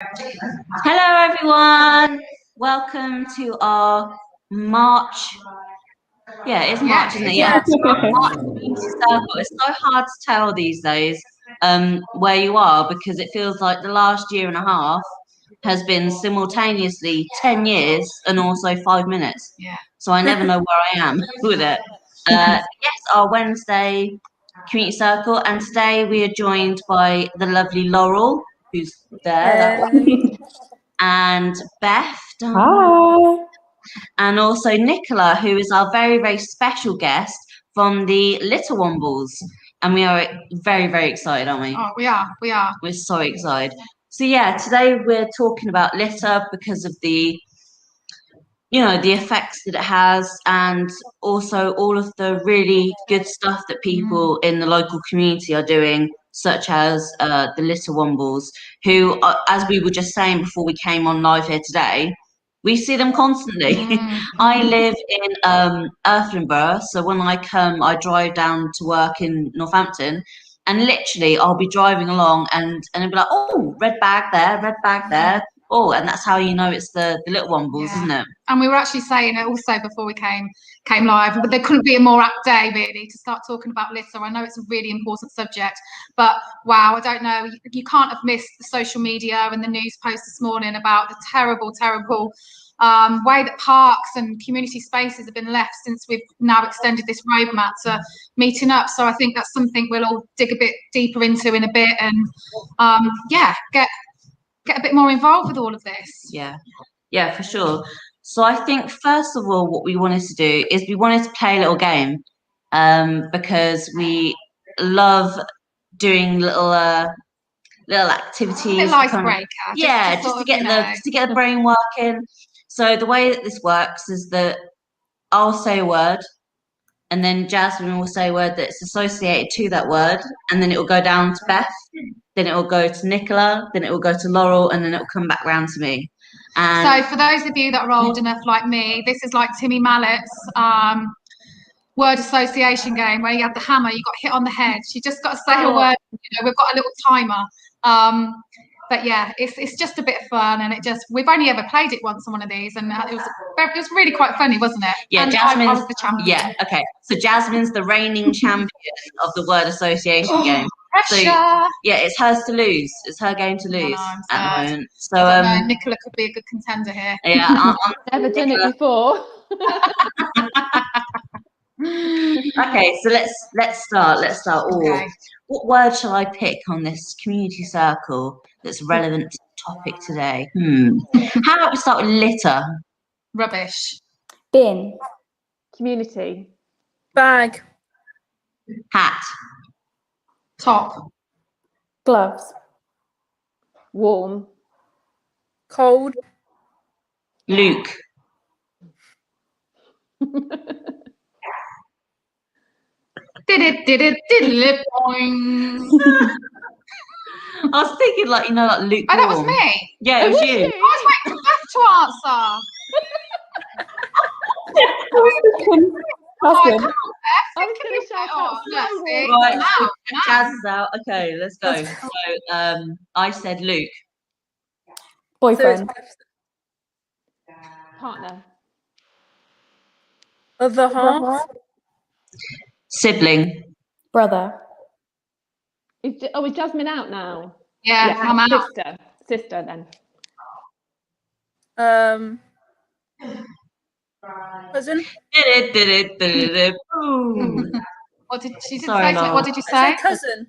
Hello, everyone. Welcome to our March. Yeah, it's March, isn't it? Yeah, it's our March community circle. It's so hard to tell these days where you are because it feels like the last year and a half has been simultaneously 10 years and also 5 minutes. Yeah. So I never know where I am with it. Yes, our Wednesday community circle, and today we are joined by the lovely Laurel, who's there, that one, and Beth, Hi. and also Nicola, who is our very, very special guest from the Little Wombles. And we are very, very excited, aren't we? Oh, we are. We're so excited. So yeah, today we're talking about litter because of the effects that it has, and also all of the really good stuff that people in the local community are doing, such as the Little Wombles, who, as we were just saying before we came on live here today, we see them constantly. I live in Earthlinborough, so when I come, I drive down to work in Northampton, and literally I'll be driving along and it'll be like, oh, red bag there. Oh, and that's how you know it's the Little Wombles, isn't it? And we were actually saying it also before we came live, but there couldn't be a more apt day really to start talking about litter. I know it's a really important subject, but wow, I don't know, you can't have missed the social media and the news post this morning about the terrible way that parks and community spaces have been left since we've now extended this roadmap to meeting up. So I think that's something we'll all dig a bit deeper into in a bit, and get a bit more involved with all of this. Yeah, for sure. So I think first of all, what we wanted to do is we wanted to play a little game, because we love doing little activities. A little icebreaker. Just to get the brain working. So the way that this works is that I'll say a word, and then Jasmin will say a word that's associated to that word, and then it will go down to Beth, then it will go to Nicola, then it will go to Laurel, and then it will come back round to me. And so for those of you that are old enough like me, this is like Timmy Mallett's word association game where you have the hammer, you got hit on the head. You just got to say a word. We've got a little timer. But yeah, it's just a bit of fun, and we've only ever played it once on one of these, and it was really quite funny, wasn't it? Yeah, and Jasmine's I was the champion. Yeah, okay. So Jasmine's the reigning champion of the word association game. Pressure. So yeah, it's hers to lose. It's her game to lose at the moment. So Nicola could be a good contender here. Yeah, I've never done it before. Okay, so let's start. Okay. What word shall I pick on this community circle that's relevant to the topic today? How about we start with litter? Rubbish. Bin. Community. Bag. Hat. Top. Gloves. Warm. Cold. Luke. Did it boing. I was thinking like Luke. Oh, that was me. Yeah, it was you. I was waiting for Beth to answer. Cousin. I was going to shout out. Right, so Jazz is out. Okay, let's go. So I said Luke. Boyfriend. Partner. Other half. Sibling. Brother. Is Jasmine out now? Yeah, I'm out. Sister then. Cousin. What did she say? Sorry, What did you say? I said cousin.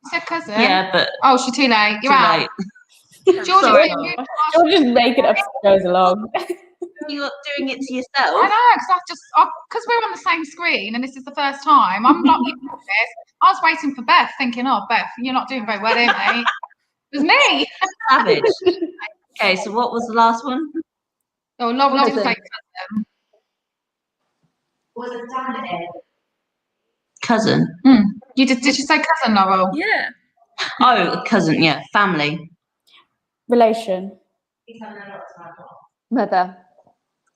You said cousin? Yeah, but she's too late. You're out. Sorry. You're just making up as it goes along. You're doing it to yourself. I know, because we're on the same screen and this is the first time. I'm not used to this. I was waiting for Beth, thinking, oh, Beth, you're not doing very well here, mate. It was me. Savage. Okay, so what was the last one? Oh, Laurel did say cousin. Was it dad? Cousin. Did you say cousin, Laurel? Yeah. Oh, cousin. Yeah, family. Relation. Mother.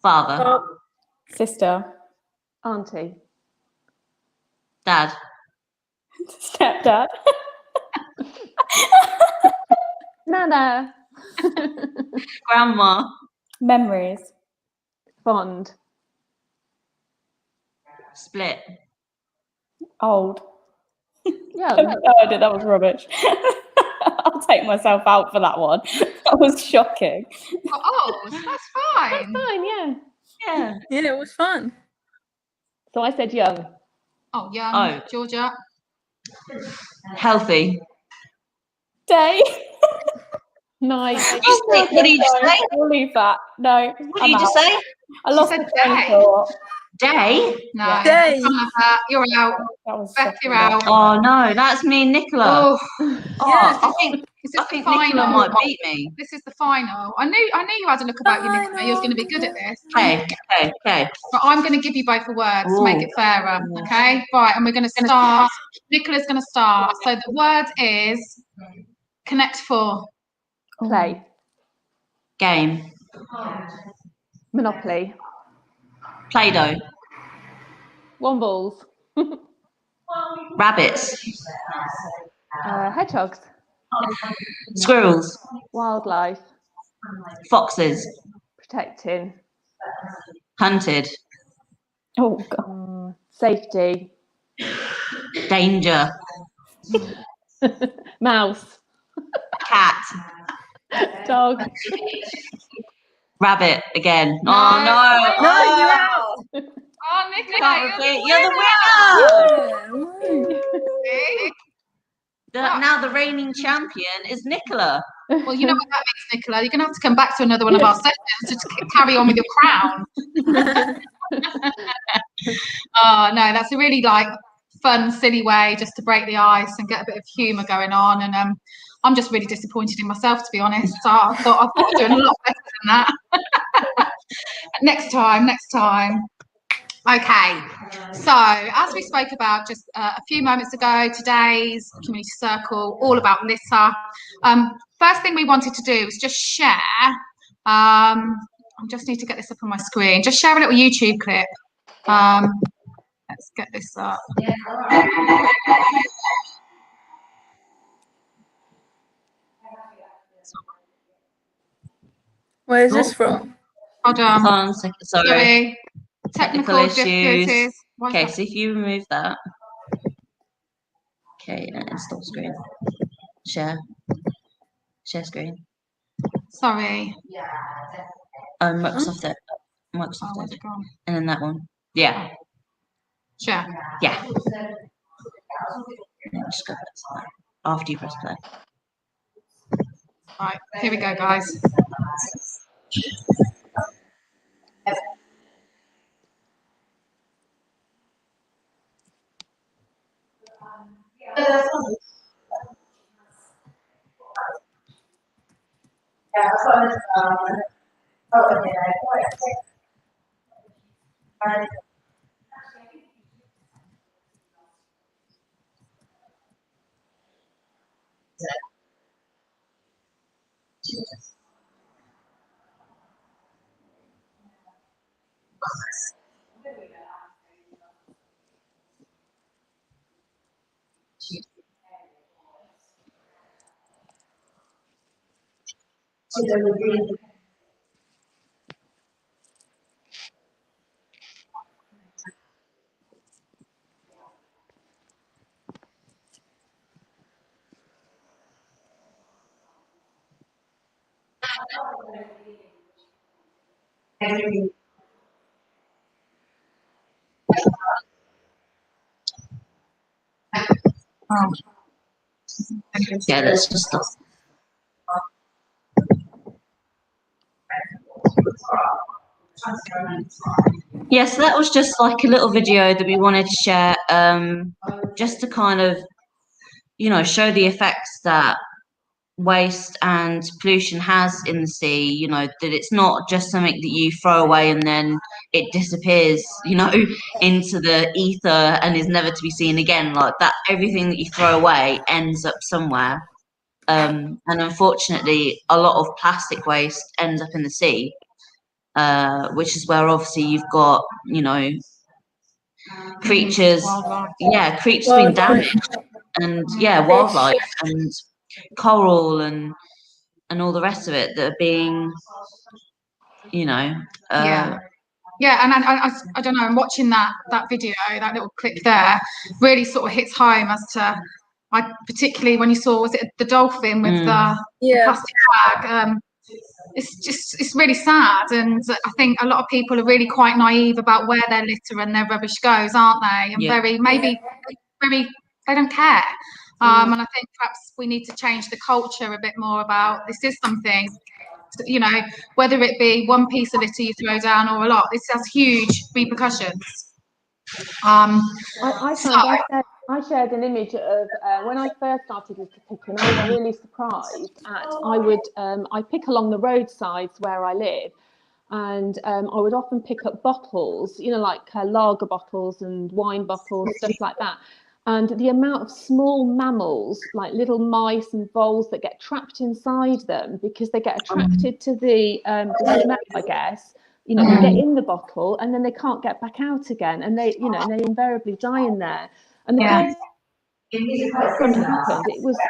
Father. Sister. Auntie. Dad. Stepdad. Nana. Grandma. Memories. Fond. Split. Old. Young. No, I did. That was rubbish. I'll take myself out for that one. That was shocking. Oh, that's That's fine. fine, yeah. Yeah. Yeah, it was fun. So I said young. Oh, young. Oh. Georgia. Healthy. Day. Nice. What did you just say? We'll leave that. No. What did you just say? I lost said the train of day. thought. Day? No, Yeah. Day. you can't have that. You're out. That was Beth, shocking. you're out. Oh no, that's me and Nicola. Oh, Oh, I think this is the Nicola final. might beat me. This is the final. I knew you had a look about you, Nicola. You was going to be good at this. Okay. But I'm going to give you both a word to make it fairer. Okay. Right, and we're going to start. Nicola's going to start. So the word is connect four. Play. Game. Monopoly. Play-Doh. Wombles. Rabbits. Hedgehogs. Squirrels. Wildlife. Foxes. Protecting. Hunted. Oh, God. Safety. Danger. Mouse. Cat. Dog. Rabbit again. No. Oh no. No, you're out. Oh, Nicola, Can't repeat. You're the winner. Yeah. See? Now the reigning champion is Nicola. Well, you know what that means, Nicola. You're going to have to come back to another one of our sessions to carry on with your crown. Oh no, that's a really fun, silly way just to break the ice and get a bit of humour going on. And I'm just really disappointed in myself, to be honest. So I thought I'd doing a lot better than that. Next time. Okay, so as we spoke about just a few moments ago, today's community circle, all about litter. First thing we wanted to do was just share, I just need to get this up on my screen, just share a little YouTube clip. Let's get this up. Where's this from? Hold on. Hold on a second. Sorry. Technical difficulties. Okay, so if you remove that. Okay, and stop screen. Share screen. Sorry. Microsoft Oh, where's Edit. it gone? And then that one. Yeah. Share. Yeah. Just go back to that. After you press play. Right, here we go, guys. Yeah, let's just stop. Yes, that was just like a little video that we wanted to share, just to kind of, show the effects that waste and pollution has in the sea, that it's not just something that you throw away and then it disappears, into the ether and is never to be seen again. Like that, everything that you throw away ends up somewhere. And unfortunately, a lot of plastic waste ends up in the sea, which is where obviously you've got, creatures, creatures being damaged, and wildlife and coral and and all the rest of it that are being, you know, yeah, and I don't know, I'm watching that video, that little clip there, really sort of hits home as to, particularly when you saw, was it the dolphin with the plastic bag? It's really sad, and I think a lot of people are really quite naive about where their litter and their rubbish goes, aren't they? And they don't care. And I think perhaps we need to change the culture a bit more about this is something, you know, whether it be one piece of litter you throw down or a lot, this has huge repercussions. I shared an image of when I first started litter picking. I was really surprised at I pick along the roadsides where I live, and I would often pick up bottles, you know, like lager bottles and wine bottles, stuff like that. And the amount of small mammals, like little mice and voles, that get trapped inside them because they get attracted to the smell, I guess. You know, they get in the bottle and then they can't get back out again, and they invariably die in there. And the first when it happened,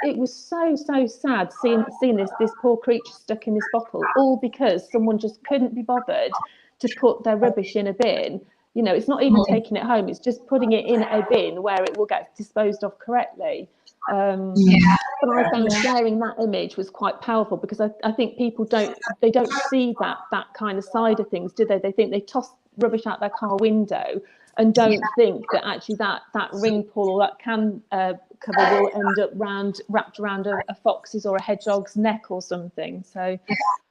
it was so sad seeing this poor creature stuck in this bottle, all because someone just couldn't be bothered to put their rubbish in a bin. You know, it's not even taking it home, it's just putting it in a bin where it will get disposed of correctly. But I found sharing that image was quite powerful, because I think people don't see that kind of side of things, do they? They think they toss rubbish out their car window and don't think that actually that ring pull or that can cover will end up wrapped around a fox's or a hedgehog's neck or something. So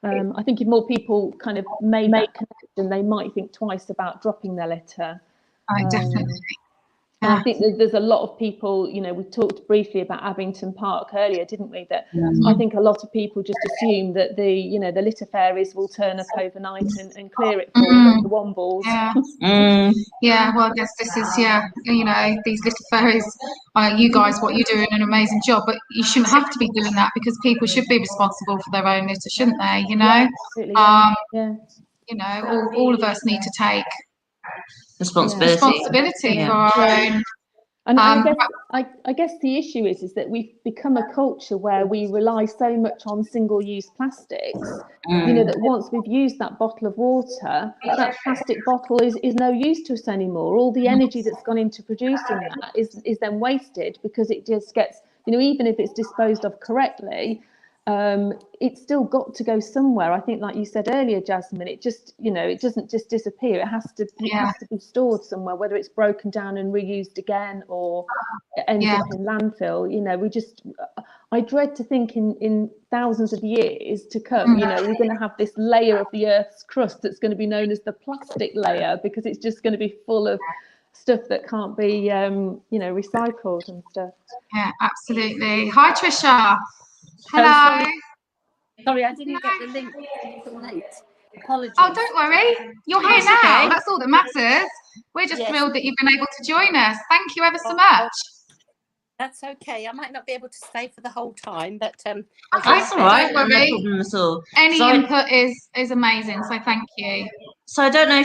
I think if more people kind of made that connection, they might think twice about dropping their litter. Definitely. And I think that there's a lot of people, you know, we talked briefly about Abington Park earlier, didn't we? That I think a lot of people just assume that the litter fairies will turn up overnight and clear it for the wombles. Yeah, well, I guess this is, you know, these litter fairies, you guys, what you're doing an amazing job, but you shouldn't have to be doing that, because people should be responsible for their own litter, shouldn't they? You know, you know, all of us need to take responsibility for our own. And I guess the issue is that we've become a culture where we rely so much on single-use plastics, you know, that once we've used that bottle of water, that plastic bottle is no use to us anymore. All the energy that's gone into producing that is then wasted, because it just gets, you know, even if it's disposed of correctly, it's still got to go somewhere. I think, like you said earlier, Jasmin, it just, you know, it doesn't just disappear. It has to be stored somewhere, whether it's broken down and reused again or it ends up in landfill. You know, I dread to think in thousands of years to come, you know, we're going to have this layer of the Earth's crust that's going to be known as the plastic layer, because it's just going to be full of stuff that can't be, you know, recycled and stuff. Yeah, absolutely. Hi, Trisha. Hello. Sorry, I didn't get the link until late. Apologies. Oh, don't worry. You're here now. Okay. That's all that matters. We're just thrilled that you've been able to join us. Thank you ever so much. That's okay. I might not be able to stay for the whole time, but that's all right. No problem at all. Any input is amazing. So thank you. So I don't know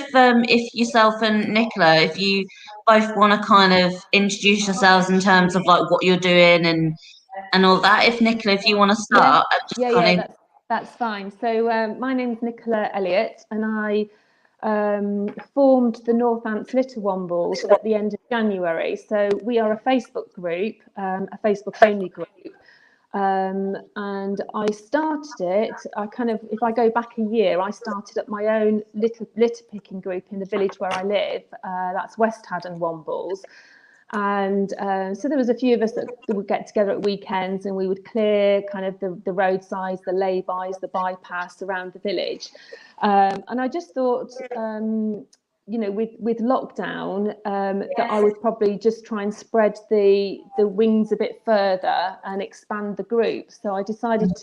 if yourself and Nicola, if you both want to kind of introduce yourselves in terms of like what you're doing and all that. If Nicola, if you want to start. That's fine. So my name's Nicola Elliott, and I formed the Northants Litter Wombles at the end of January. So we are a Facebook group, a Facebook only group. And I started it, if I go back a year, I started up my own litter picking group in the village where I live. That's West Haddon Wombles. And so there was a few of us that would get together at weekends, and we would clear kind of the roadsides, the lay-bys, the bypass around the village. And I just thought, you know, with lockdown, that I would probably just try and spread the wings a bit further and expand the group. So I decided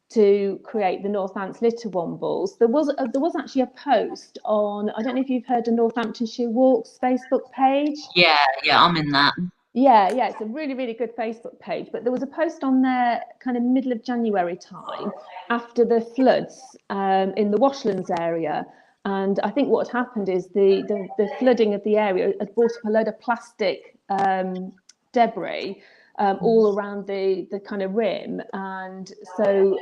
to create the Northants Litter Wombles. There was actually a post on, I don't know if you've heard of Northamptonshire Walks Facebook page. Yeah, I'm in that. Yeah, it's a really, really good Facebook page. But there was a post on there kind of middle of January time after the floods in the Washlands area. And I think what had happened is the flooding of the area had brought up a load of plastic debris. all around the kind of rim. And so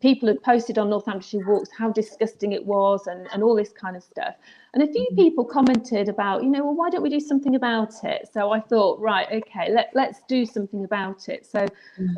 people had posted on Northamptonshire Walks how disgusting it was and all this kind of stuff. And a few people commented about, well, why don't we do something about it? So I thought, right, okay, let's do something about it. So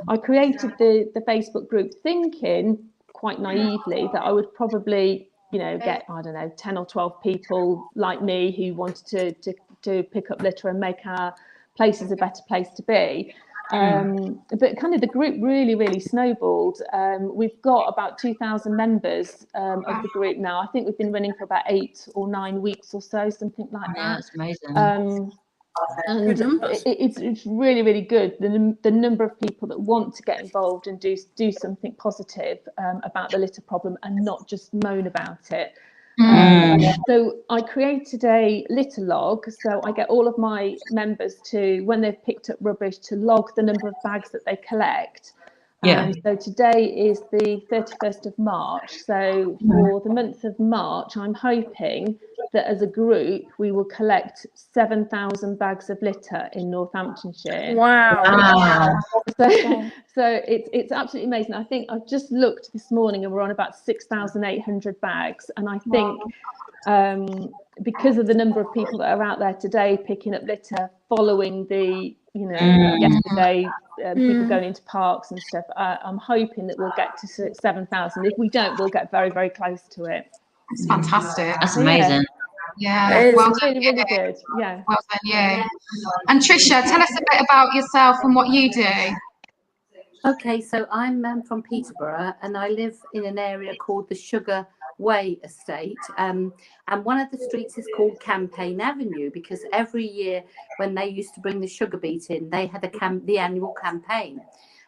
I created the Facebook group thinking quite naively that I would probably, get, I don't know, 10 or 12 people like me who wanted to pick up litter and make our places a better place to be. But kind of the group really snowballed. We've got about 2,000 members of the group now. I think we've been running for about 8 or 9 weeks or so, something like that. Yeah, that's amazing. And it's really good, the number of people that want to get involved and do something positive about the litter problem and not just moan about it. So I created a litter log, so I get all of my members to, when they've picked up rubbish, to log the number of bags that they collect. So today is the 31st of March. So for the month of March, I'm hoping that as a group, we will collect 7,000 bags of litter in Northamptonshire. Wow. So it's absolutely amazing. I think I've just looked this morning and we're on about 6,800 bags. And I think because of the number of people that are out there today picking up litter following the, yesterday, people going into parks and stuff, I'm hoping that we'll get to 7,000. If we don't, we'll get very, very close to it. It's fantastic. That's amazing. Yeah, well done, really good. Yeah. Well done, yeah. And Tricia, tell us a bit about yourself and what you do. Okay, so I'm from Peterborough and I live in an area called the Sugar Way Estate, and one of the streets is called Campaign Avenue because every year when they used to bring the sugar beet in, they had the annual campaign.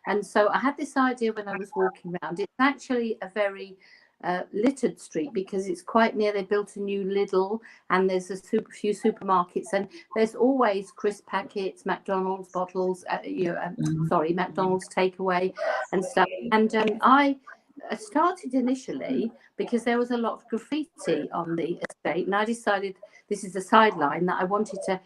And so I had this idea when I was walking around. It's actually a very littered street because it's quite near. They built a new Lidl and there's a few supermarkets and there's always crisp packets, McDonald's bottles, McDonald's takeaway and stuff. And I started initially because there was a lot of graffiti on the estate, and I decided, this is a sideline, that I wanted to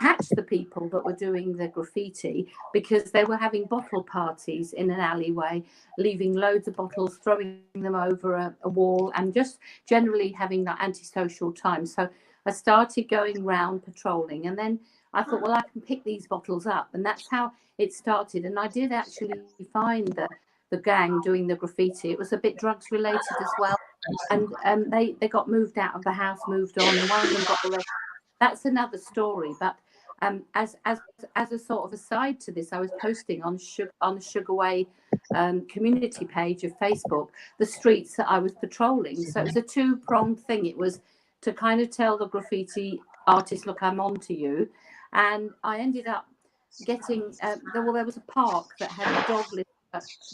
catch the people that were doing the graffiti because they were having bottle parties in an alleyway, leaving loads of bottles, throwing them over a wall, and just generally having that antisocial time. So I started going round patrolling, and then I thought, well, I can pick these bottles up, and that's how it started. And I did actually find the gang doing the graffiti. It was a bit drugs related as well, and they got moved out of the house, moved on, and one of them got arrested. That's another story. But as a sort of aside to this, I was posting on the Sugar Way community page of Facebook the streets that I was patrolling. So it was a two-pronged thing. It was to kind of tell the graffiti artists, look, I'm on to you. And I ended up getting there was a park that had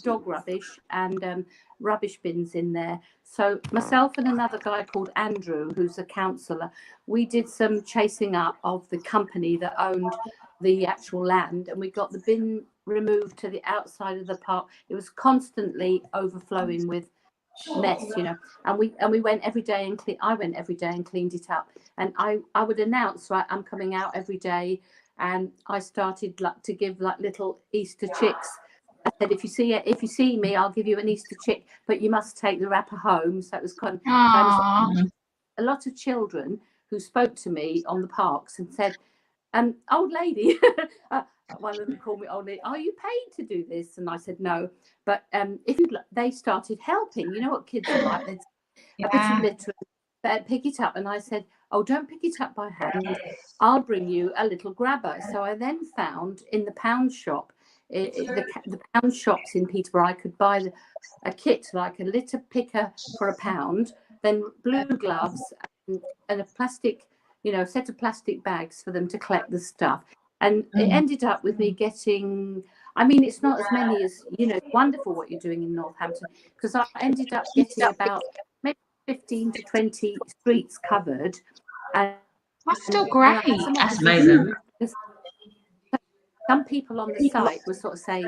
dog rubbish and rubbish bins in there. So myself and another guy called Andrew, who's a councillor, we did some chasing up of the company that owned the actual land, and we got the bin removed to the outside of the park. It was constantly overflowing with mess, and we went every day and I went every day and cleaned it up. And I would announce, right, I'm coming out every day, and I started to give little Easter chicks. I said, if you see me, I'll give you an Easter chick, but you must take the wrapper home. So it was kind of a lot of children who spoke to me on the parks and said, old lady, one of them called me old lady, are you paid to do this? And I said, no. But they started helping. You know what kids are like? There's a bit of litter, pick it up. And I said, oh, don't pick it up by hand. I'll bring you a little grabber. So I then found in the pound shop, the pound shops in Peterborough, I could buy a kit, like a litter picker for £1, then blue gloves and a plastic, set of plastic bags for them to collect the stuff. And it ended up with me getting, it's not as many as, it's wonderful what you're doing in Northampton, because I ended up getting about maybe 15 to 20 streets covered. And that's still great. That's amazing. Some people on the site were sort of saying,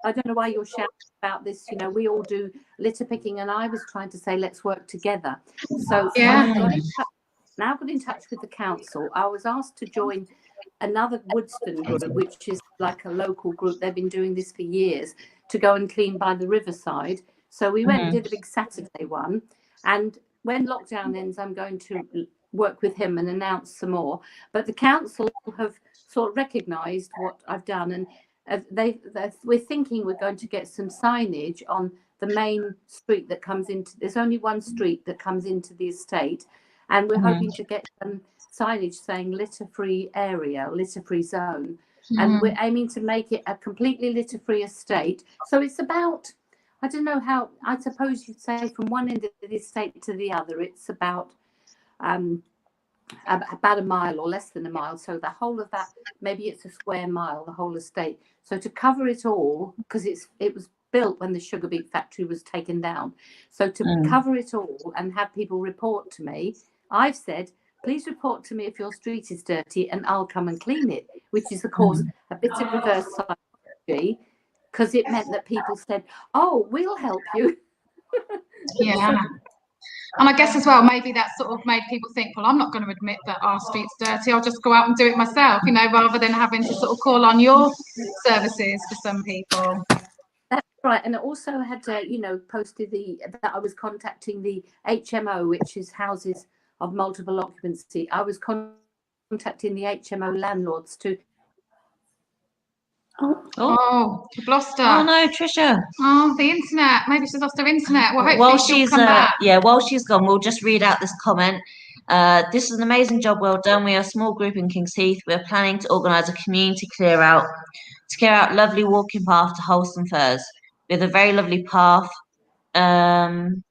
I don't know why you're shouting about this. We all do litter picking. And I was trying to say, let's work together. So I got in touch with the council. I was asked to join another Woodston group, which is like a local group. They've been doing this for years, to go and clean by the riverside. So we went and did a big Saturday one. And when lockdown ends, I'm going to work with him and announce some more. But the council have sort of recognised what I've done, and we're thinking we're going to get some signage on the main street that comes into. There's only one street that comes into the estate, and we're hoping to get some signage saying litter-free area, litter-free zone, and we're aiming to make it a completely litter-free estate. So it's about, I don't know how, I suppose you'd say from one end of the estate to the other, it's about a mile or less than a mile. So the whole of that, maybe it's a square mile, the whole estate. So to cover it all, because it was built when the sugar beet factory was taken down. So to cover it all and have people report to me, I've said, please report to me if your street is dirty and I'll come and clean it, which is, of course, a bit of reverse psychology, because it meant that people said, oh, we'll help you. Yeah. And I guess as well, maybe that sort of made people think, well, I'm not going to admit that our street's dirty. I'll just go out and do it myself, you know, rather than having to sort of call on your services for some people. That's right. And I also had, posted that I was contacting the HMO, which is houses of multiple occupancy. I was contacting the HMO landlords to. Gloucester. Oh no, Trisha. Oh, the internet. Maybe she's lost her internet. Well, hopefully While she'll come back. while she's gone, we'll just read out this comment. This is an amazing job, well done. We are a small group in King's Heath. We're planning to organise a community clear out lovely walking path to Wholesome Firs with a very lovely path. From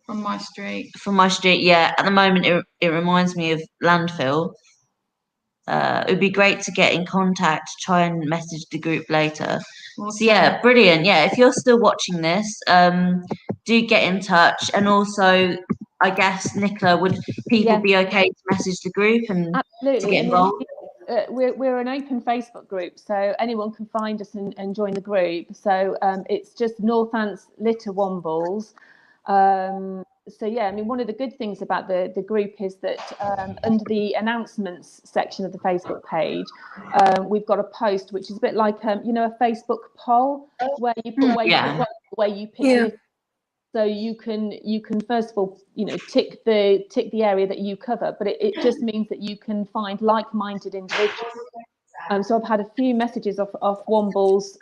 my street. From my street, yeah. At the moment, it reminds me of landfill. It would be great to get in contact, try and message the group later. Awesome. So yeah, brilliant. Yeah, if you're still watching this, do get in touch. And also, I guess, Nicola, would people be okay to message the group and absolutely to get involved? We're an open Facebook group, so anyone can find us and join the group. So it's just Northants Litter Wombles. So yeah, I mean, one of the good things about the group is that under the announcements section of the Facebook page, we've got a post which is a bit like a Facebook poll where you put where you pick. So you can first of all tick the area that you cover, but it just means that you can find like-minded individuals. So I've had a few messages off Wombles,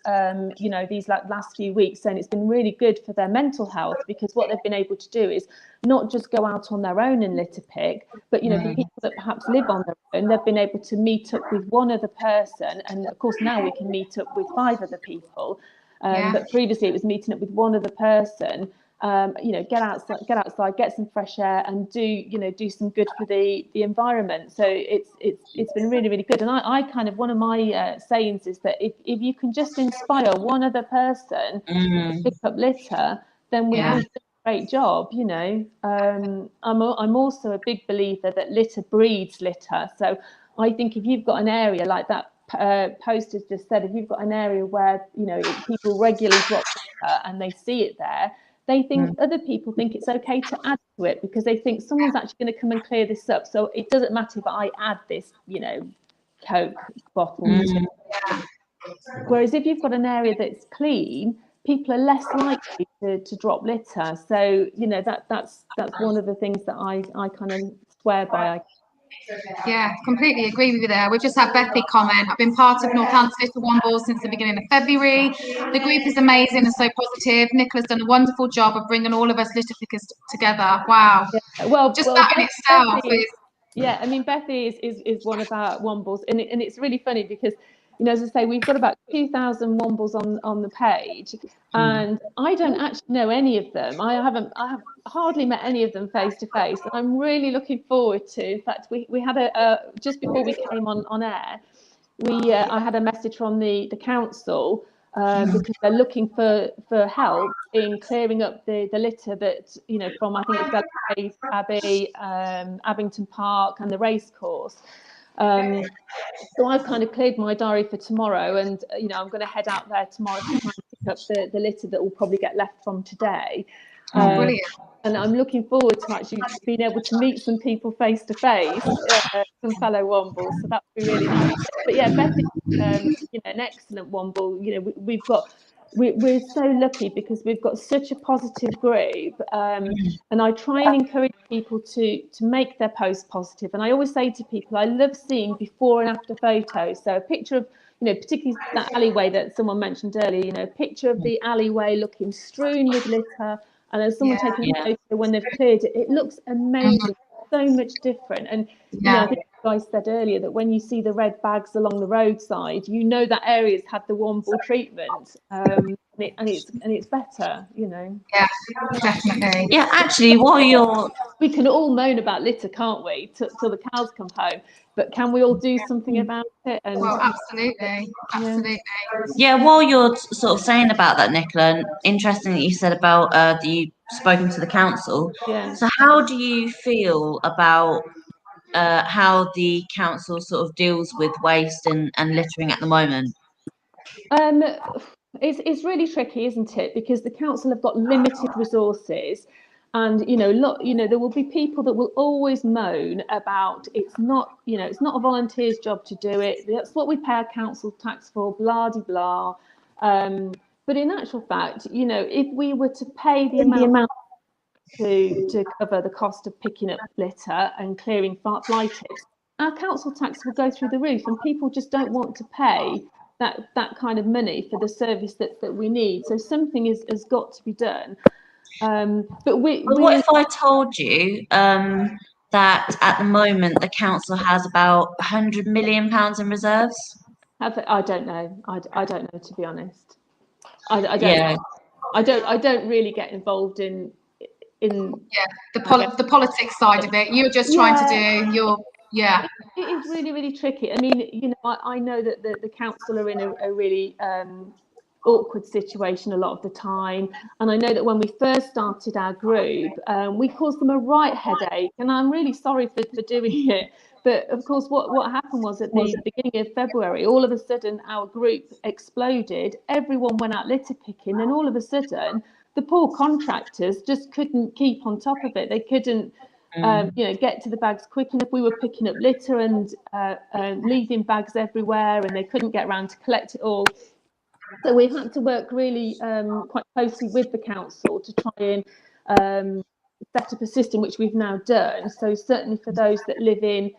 these last few weeks, saying it's been really good for their mental health, because what they've been able to do is not just go out on their own and litter pick, but for people that perhaps live on their own, they've been able to meet up with one other person, and of course now we can meet up with 5 other people. But previously it was meeting up with one other person. Get outside, get some fresh air, and do some good for the environment. So it's been really, really good. And I kind of, one of my sayings is that if you can just inspire one other person to pick up litter, then we've done a great job. I'm also a big believer that litter breeds litter. So I think if you've got an area like that post has just said, if you've got an area where people regularly drop litter and they see it there, they think other people think it's okay to add to it, because they think someone's actually going to come and clear this up. So it doesn't matter if I add this, Coke bottle. Whereas if you've got an area that's clean, people are less likely to drop litter. So that's one of the things that I kind of swear by. Yeah, completely agree with you there. We've just had Bethy comment. I've been part of Northants Litter Wombles since the beginning of February. The group is amazing and so positive. Nicola's done a wonderful job of bringing all of us litter pickers together. Wow. Yeah. Well, that in itself is. Yeah, I mean, Bethy is one of our Wombles, and it's really funny because, as I say, we've got about 2,000 Wombles on the page, and I don't actually know any of them. I have hardly met any of them face to face, and I'm really looking forward to. In fact, we had just before we came on air, I had a message from the council because they're looking for help in clearing up the litter that from, I think it's Belgrave Abbey, Abington Park, and the racecourse. So I've kind of cleared my diary for tomorrow, and I'm going to head out there tomorrow to try and pick up the litter that will probably get left from today. Brilliant. and I'm looking forward to actually being able to meet some people face to face, some fellow Wombles. So that would be really nice. But yeah, Beth is an excellent Womble. We've got. We're so lucky because we've got such a positive group, and I try and encourage people to make their posts positive. And I always say to people, I love seeing before and after photos. So a picture of, particularly that alleyway that someone mentioned earlier, a picture of the alleyway looking strewn with litter, and then someone taking a photo when they've cleared it. It looks amazing, so much different. And I think you guys said earlier that when you see the red bags along the roadside, that area's had the Womble treatment, and it's better, Yeah, definitely. Yeah, actually, we can all moan about litter, can't we, till the cows come home? But can we all do something about it? And Absolutely. Yeah, while you're sort of saying about that, Nicola, interesting that you said about that you've spoken to the council. Yeah. So how do you feel about how the council sort of deals with waste and littering at the moment? It's really tricky, isn't it? Because the council have got limited resources, and there will be people that will always moan about it's not a volunteer's job to do it. That's what we pay our council tax for, blah de blah. But in actual fact, if we were to pay the amount to cover the cost of picking up litter and clearing fly tips, our council tax will go through the roof, and people just don't want to pay that kind of money for the service that we need. So something has got to be done. But what if I told you that at the moment the council has about £100 million in reserves? I don't know. I don't know, to be honest. I don't. Yeah. I don't really get involved in the politics side of it. You're just trying to do your It is really, really tricky. I mean, I know that the council are in a really awkward situation a lot of the time, and I know that when we first started our group, we caused them a right headache, and I'm really sorry for doing it. But of course, what happened was at the beginning of February, all of a sudden our group exploded. Everyone went out litter picking, and all of a sudden the poor contractors just couldn't keep on top of it. They couldn't get to the bags quick enough. We were picking up litter and leaving bags everywhere, and they couldn't get around to collect it all. So we've had to work really quite closely with the council to try and set up a system, which we've now done. So certainly for those that live in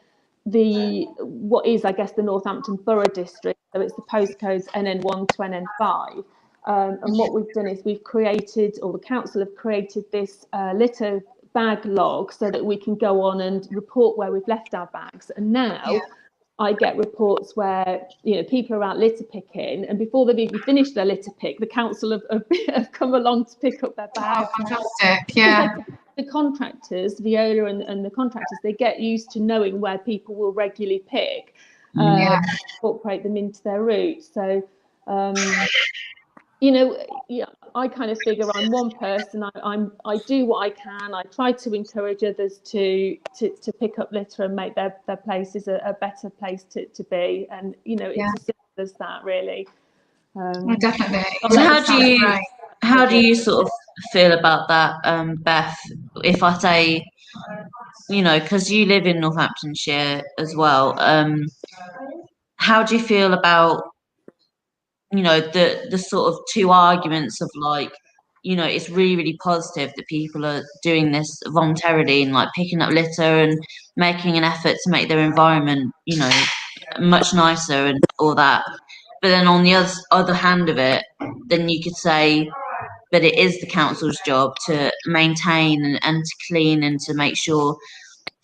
what is, I guess, the Northampton Borough District, so it's the postcodes NN1 to NN5. And what we've done is we've created, or the council have created, this litter bag log so that we can go on and report where we've left our bags. And now I get reports where people are out litter picking, and before they've even finished their litter pick, the council have come along to pick up their bags. Oh, fantastic! Yeah. The contractors, Viola and the contractors, they get used to knowing where people will regularly pick, incorporate them into their route. So I kind of figure I'm one person. I do what I can. I try to encourage others to pick up litter and make their places a better place to be. And it's as simple as that, really. Definitely. So how do you sort of feel about that, Beth? If I say, because you live in Northamptonshire as well, how do you feel about the sort of two arguments of like, it's really, really positive that people are doing this voluntarily and like picking up litter and making an effort to make their environment, much nicer and all that. But then on the other hand of it, then you could say, but it is the council's job to maintain and to clean and to make sure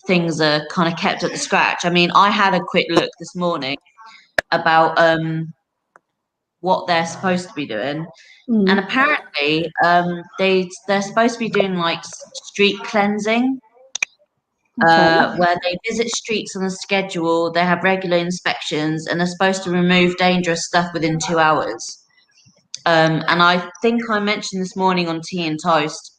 things are kind of kept up to scratch. I mean, I had a quick look this morning about what they're supposed to be doing, and apparently they're supposed to be doing like street cleansing, where they visit streets on a schedule. They have regular inspections, and they're supposed to remove dangerous stuff within 2 hours. And I think I mentioned this morning on Tea and Toast,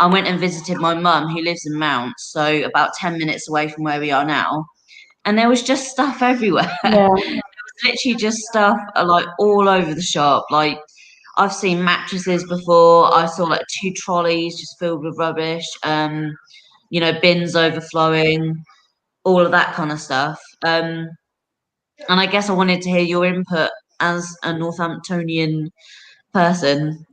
I went and visited my mum who lives in Mount, so about 10 minutes away from where we are now, and there was just stuff everywhere. Literally just stuff like all over the shop. Like, I've seen mattresses before. I saw like 2 trolleys just filled with rubbish. Bins overflowing, all of that kind of stuff. And I guess I wanted to hear your input as a Northamptonian person.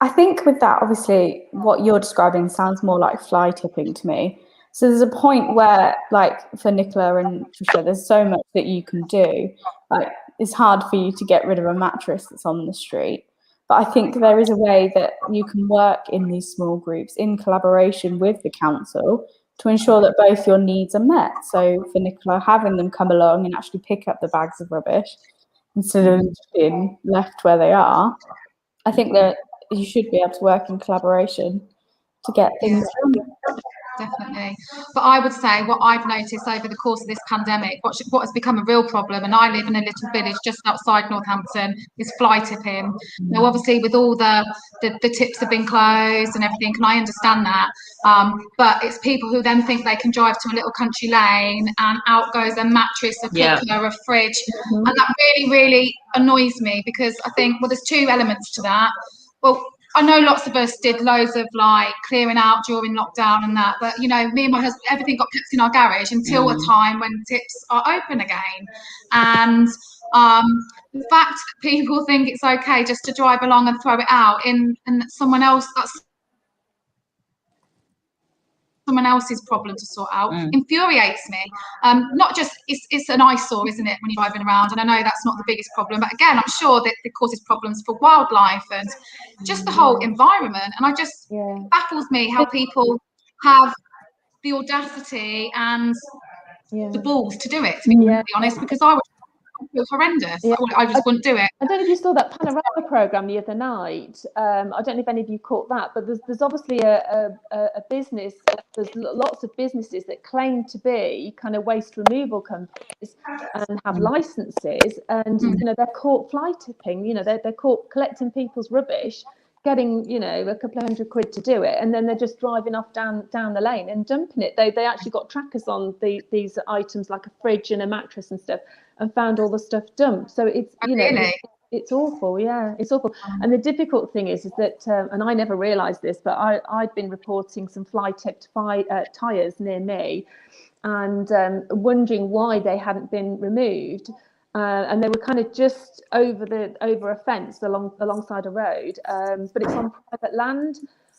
I think with that, obviously, what you're describing sounds more like fly tipping to me. So there's a point where, like for Nicola and Trisha, there's so much that you can do. Like it's hard for you to get rid of a mattress that's on the street. But I think there is a way that you can work in these small groups in collaboration with the council to ensure that both your needs are met. So for Nicola, having them come along and actually pick up the bags of rubbish instead of being left where they are, I think that you should be able to work in collaboration to get things done. Definitely. But I would say what I've noticed over the course of this pandemic, what has become a real problem, and I live in a little village just outside Northampton, is fly tipping. Now, obviously, with all the tips have been closed and everything, and I understand that. But it's people who then think they can drive to a little country lane and out goes a mattress, a cooker, a fridge. And that really, really annoys me, because I think, well, there's 2 elements to that. Well, I know lots of us did loads of like clearing out during lockdown and that, but me and my husband, everything got kept in our garage until a time when tips are open again. And the fact that people think it's okay just to drive along and throw it out and someone else's problem to sort out infuriates me. Not just it's an eyesore, isn't it, when you're driving around, and I know that's not the biggest problem, but again, I'm sure that it causes problems for wildlife and just the whole environment. And it baffles me how people have the audacity and the balls to do it, to be completely honest, because I would feel horrendous. I just wouldn't do it. I don't know if you saw that Panorama programme the other night. I don't know if any of you caught that, but there's obviously a business. There's lots of businesses that claim to be kind of waste removal companies and have licenses, and they're caught fly tipping. They're caught collecting people's rubbish, getting a couple of £100 to do it, and then they're just driving off down the lane and dumping it. They actually got trackers on these items like a fridge and a mattress and stuff, and found all the stuff dumped. So it's it's awful. It's awful. And the difficult thing is that and I never realized this, but I'd been reporting some fly tipped tires near me, and wondering why they hadn't been removed. And they were kind of just over a fence alongside a road, but it's on private land.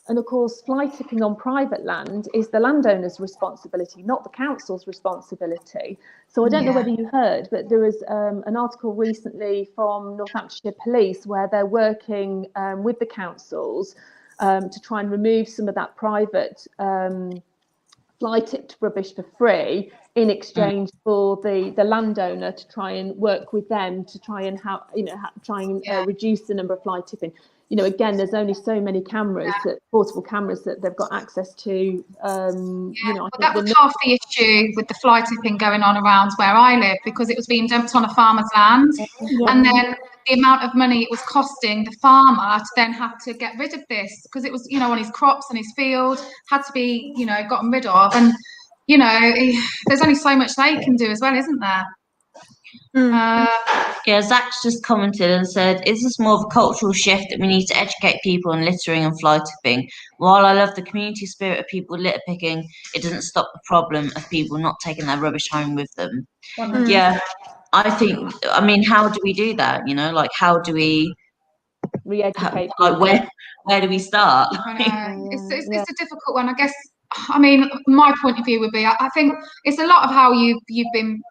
And of course, fly tipping on private land is the landowner's responsibility, not the council's responsibility. So I don't know whether you heard, but there was an article recently from Northamptonshire Police where they're working with the councils to try and remove some of that private fly tipped rubbish for free in exchange for the landowner to try and work with them to try and reduce the number of fly tipping. Again, there's only so many cameras, portable cameras, that they've got access to. I think that was half the issue with the fly tipping going on around where I live, because it was being dumped on a farmer's land, and then the amount of money it was costing the farmer to then have to get rid of this, because it was on his crops and his field, had to be gotten rid of, and there's only so much they can do as well, isn't there? Zach's just commented and said, is this more of a cultural shift that we need to educate people on littering and fly tipping? While I love the community spirit of people litter picking, it doesn't stop the problem of people not taking their rubbish home with them. I think, how do we do that? How do we re-educate? Where do we start? It's a difficult one, I guess. My point of view would be, I think it's a lot of how you've been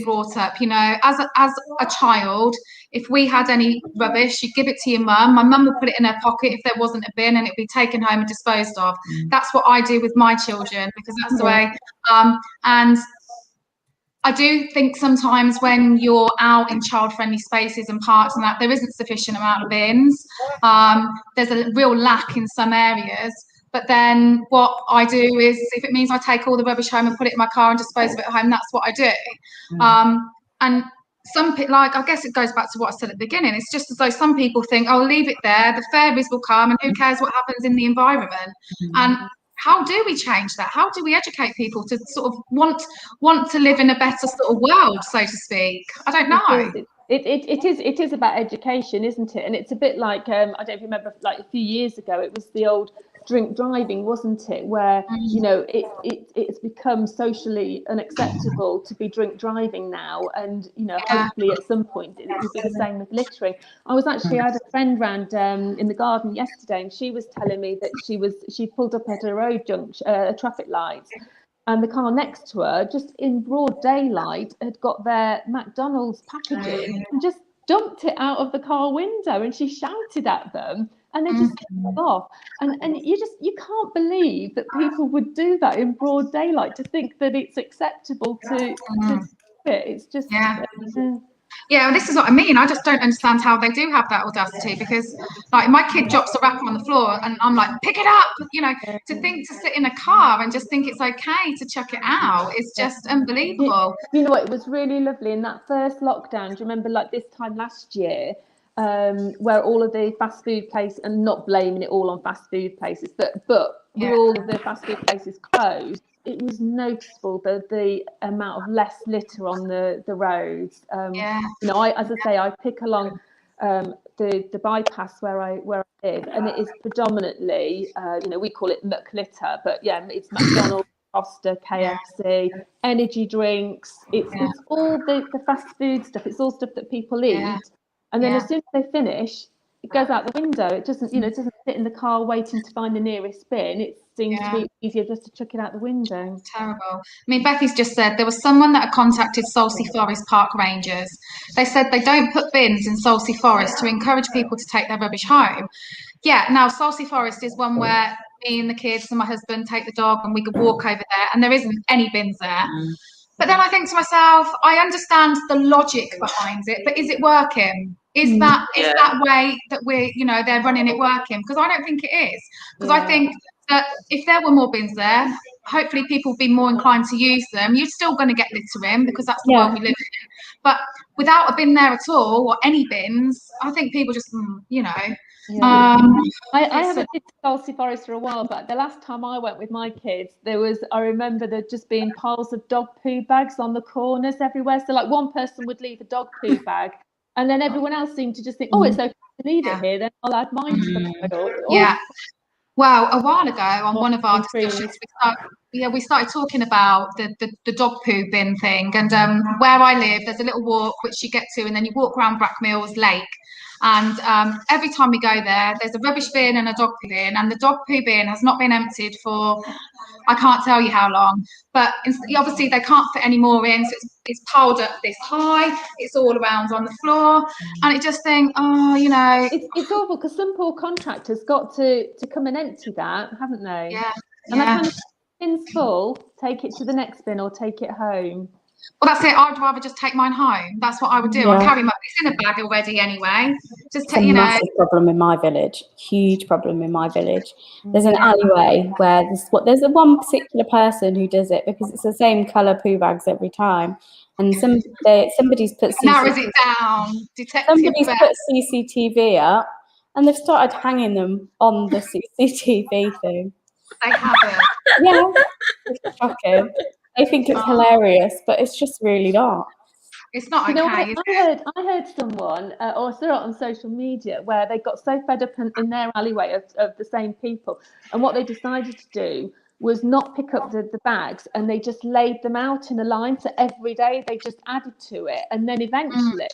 brought up. As a child, if we had any rubbish, you'd give it to your mum. My mum would put it in her pocket if there wasn't a bin, and it'd be taken home and disposed of. That's what I do with my children, because that's the way. And I do think sometimes when you're out in child-friendly spaces and parks and that, there isn't sufficient amount of bins. There's a real lack in some areas. But then what I do is, if it means I take all the rubbish home and put it in my car and dispose of it at home, that's what I do. And some people, I guess it goes back to what I said at the beginning. It's just as though some people think, oh, leave it there, the fairies will come, and who cares what happens in the environment. And how do we change that? How do we educate people to sort of want to live in a better sort of world, so to speak? I don't know. It is about education, isn't it? And it's a bit like I don't know if you remember, like a few years ago, it was the old drink driving, wasn't it? Where it's become socially unacceptable to be drink driving now, and hopefully at some point it will be the same with littering. I had a friend round in the garden yesterday, and she was telling me that she pulled up at a road junction, traffic lights. And the car next to her, just in broad daylight, had got their McDonald's packaging and just dumped it out of the car window. And she shouted at them, and they just drove off. And you can't believe that people would do that in broad daylight, to think that it's acceptable to do it. It's just Yeah, this is what I mean. I just don't understand how they do have that audacity, because like my kid drops a wrapper on the floor and I'm like, pick it up, to think to sit in a car and just think it's okay to chuck it out. It's just unbelievable. You know what, it was really lovely in that first lockdown. Do you remember, like this time last year, where all of the fast food places, and not blaming it all on fast food places, but with all of the fast food places closed, it was noticeable the amount of less litter on the roads. I pick along the bypass where I live, and it is predominantly we call it muck litter, but it's McDonald's, Costa, KFC, energy drinks. It's all the fast food stuff. It's all stuff that people eat, and then as soon as they finish, it goes out the window. It doesn't sit in the car waiting to find the nearest bin. It seems to be easier just to chuck it out the window. Terrible. I mean, Becky's just said there was someone that had contacted Salsey Forest Park Rangers. They said they don't put bins in Salsey Forest to encourage people to take their rubbish home. Yeah, now Salsey Forest is one where me and the kids and my husband take the dog and we could walk over there, and there isn't any bins there. But then I think to myself, I understand the logic behind it, but is it working? Is that way that they're running it working? Because I don't think it is. Because I think that if there were more bins there, hopefully people would be more inclined to use them. You're still going to get littering, because that's the world we live in. But without a bin there at all, or any bins, I think people just, I haven't been to Salsey Forest for a while, but the last time I went with my kids, I remember there just being piles of dog poo bags on the corners everywhere. So like one person would leave a dog poo bag, and then everyone else seemed to just think, oh, it's okay to leave it here, then I'll add mine to the pile. Yeah. Well, a while ago on one of our discussions, we started talking about the dog poo bin thing. And where I live, there's a little walk which you get to, and then you walk around Brackmills Lake. And every time we go there, there's a rubbish bin and a dog poo bin, and the dog poo bin has not been emptied for I can't tell you how long. But obviously they can't fit any more in, so it's piled up this high. It's all around on the floor, and it just think, it's awful, because some poor contractors got to come and empty that, haven't they? Yeah. And I kind of, bin's full, take it to the next bin or take it home. Well, that's it. I'd rather just take mine home. That's what I would do. I'd carry it's in a bag already anyway. Just it's a massive problem in my village. Huge problem in my village. There's an alleyway where there's one particular person who does it, because it's the same colour poo bags every time. And somebody's put narrows it down. Somebody's put CCTV up, and they've started hanging them on the CCTV thing. They haven't. Yeah, it's shocking. I think it's hilarious, but it's just really not. It's not okay. I heard someone, or saw it on social media, where they got so fed up in their alleyway of the same people, and what they decided to do was not pick up the bags, and they just laid them out in a line. So every day they just added to it, and then eventually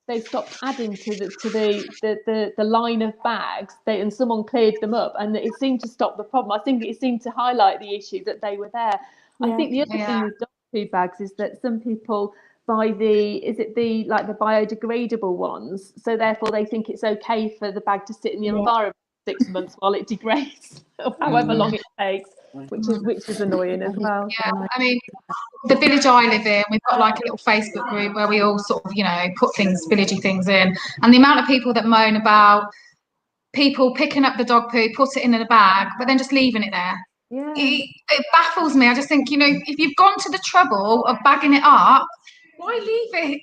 they stopped adding to the line of bags. And someone cleared them up, and it seemed to stop the problem. I think it seemed to highlight the issue that they were there. I think the other thing with dog food bags is that some people buy the biodegradable ones, so therefore they think it's okay for the bag to sit in the environment for 6 months while it degrades, or however long it takes, which is annoying as well. Yeah, I mean, the village I live in, we've got like a little Facebook group where we all sort of, put villagey things in, and the amount of people that moan about people picking up the dog poo, put it in a bag, but then just leaving it there. Yeah. It baffles me. I just think, if you've gone to the trouble of bagging it up, why leave it?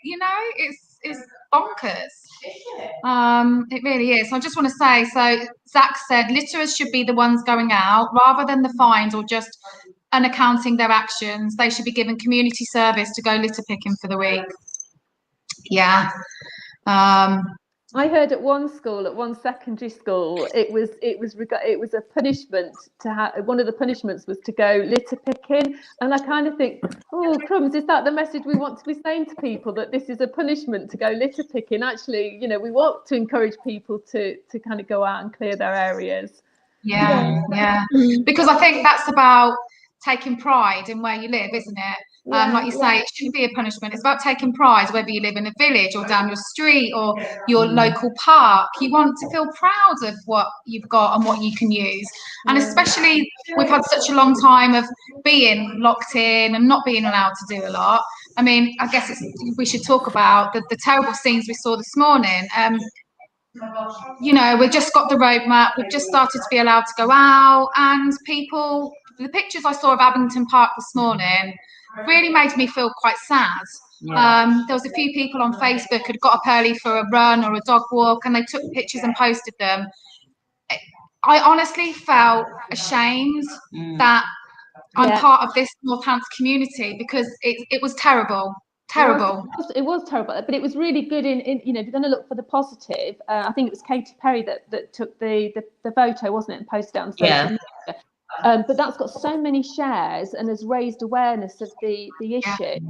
It's bonkers. It really is. I just want to say, so Zach said litterers should be the ones going out rather than the fines or just unaccounting their actions. They should be given community service to go litter picking for the week. Yeah. I heard at one school, at one secondary school, it was a punishment to have. One of the punishments was to go litter picking, and I kind of think, oh crumbs, is that the message we want to be saying to people, that this is a punishment to go litter picking? Actually, you know, we want to encourage people to kind of go out and clear their areas. Yeah. Because I think that's about taking pride in where you live, isn't it? Like you say, it shouldn't be a punishment. It's about taking pride, whether you live in a village or down your street or your local park. You want to feel proud of what you've got and what you can use. And especially, we've had such a long time of being locked in and not being allowed to do a lot. I mean, I guess we should talk about the terrible scenes we saw this morning. You know, we've just got the roadmap. We've just started to be allowed to go out, and people, the pictures I saw of Abington Park this morning really made me feel quite sad. There was a few people on Facebook who'd got up early for a run or a dog walk, and they took pictures and posted them. I honestly felt ashamed that I'm part of this Northants community, because it was terrible. It was terrible, but it was really good in you know, if you're going to look for the positive, I think it was Katy Perry that took the photo, wasn't it, and posted it on social media. But that's got so many shares and has raised awareness of the issue.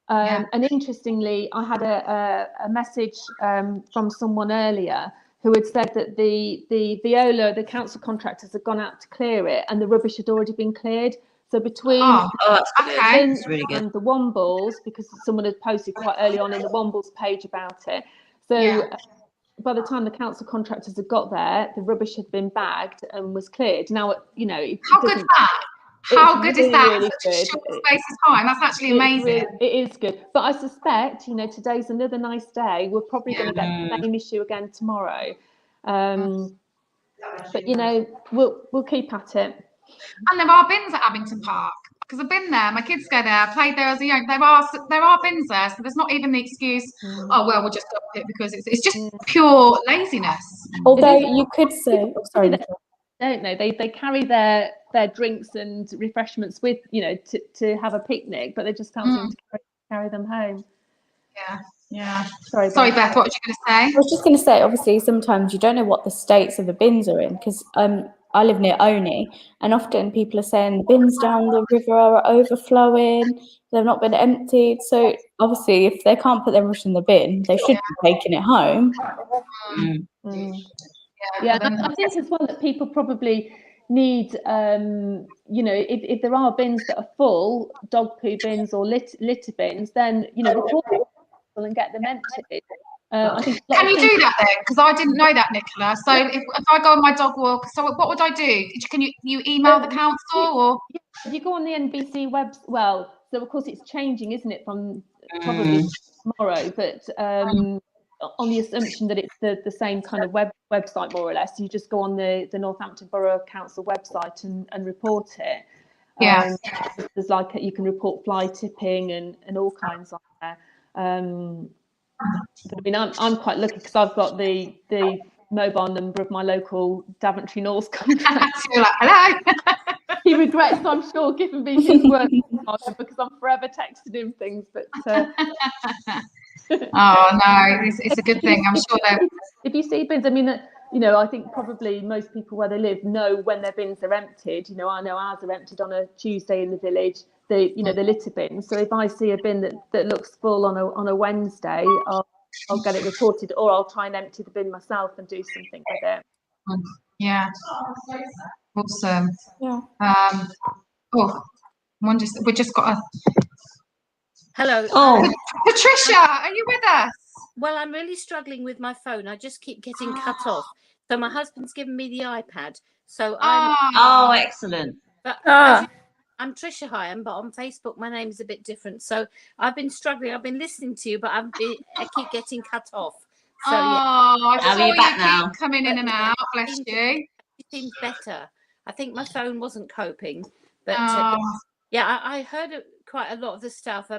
And interestingly, I had a message from someone earlier who had said that the Viola, the council contractors, had gone out to clear it, and the rubbish had already been cleared. So between that's really good. and the Wombles, because someone had posted quite early on in the Wombles page about it. So by the time the council contractors had got there, the rubbish had been bagged and was cleared. Now, you know, how good is that? How good is that? Really Such a short space of time. That's actually amazing. It is good. But I suspect, you know, today's another nice day. We're probably going to get the same issue again tomorrow. But you know, we'll keep at it. And there are bins at Abington Park, because I've been there. My kids go there. I played there as a young. There are bins there, so there's not even the excuse. Oh well, we'll just dump it, because it's just pure laziness. Although you could say, sorry, don't know. They carry their drinks and refreshments with, you know, to have a picnic, but they just can't seem to carry them home. Yeah. Sorry, Beth. What were you going to say? I was just going to say, obviously, sometimes you don't know what the states of the bins are in, because I live near Oney, and often people are saying the bins down the river are overflowing, they've not been emptied. So obviously, if they can't put their rubbish in the bin, they should be taking it home. I think as well that people probably need, you know, if there are bins that are full, dog poo bins or litter bins, then, you know, report them and get them emptied. I think can you do that then? Because I didn't know that, Nicola. So if I go on my dog walk, so what would I do? Can you email the council, or if you go on the NBC web? Well, so of course it's changing, isn't it, from probably tomorrow? But on the assumption that it's the same kind of website more or less, you just go on the Northampton Borough Council website and report it. There's like you can report fly tipping and all kinds on there. But I mean, I'm quite lucky because I've got the mobile number of my local Daventry North contractor. You're like, hello. He regrets, I'm sure, giving me his work because I'm forever texting him things. But oh no, it's a good thing. I'm sure that if you see bins, I mean, you know, I think probably most people where they live know when their bins are emptied. You know, I know ours are emptied on a Tuesday in the village. The litter bins. So if I see a bin that looks full on a Wednesday, I'll get it reported, or I'll try and empty the bin myself and do something with it. Yeah. Awesome. Yeah. We just got a. Hello. Patricia, are you with us? Well, I'm really struggling with my phone. I just keep getting cut off. So my husband's given me the iPad. So I'm. Excellent. But I'm Trisha Hyam, but on Facebook my name is a bit different. So I've been struggling. I've been listening to you, but I keep getting cut off. So I saw you back now. Keep coming in and out. Bless you. It seems better. I think my phone wasn't coping, but I heard quite a lot of the stuff.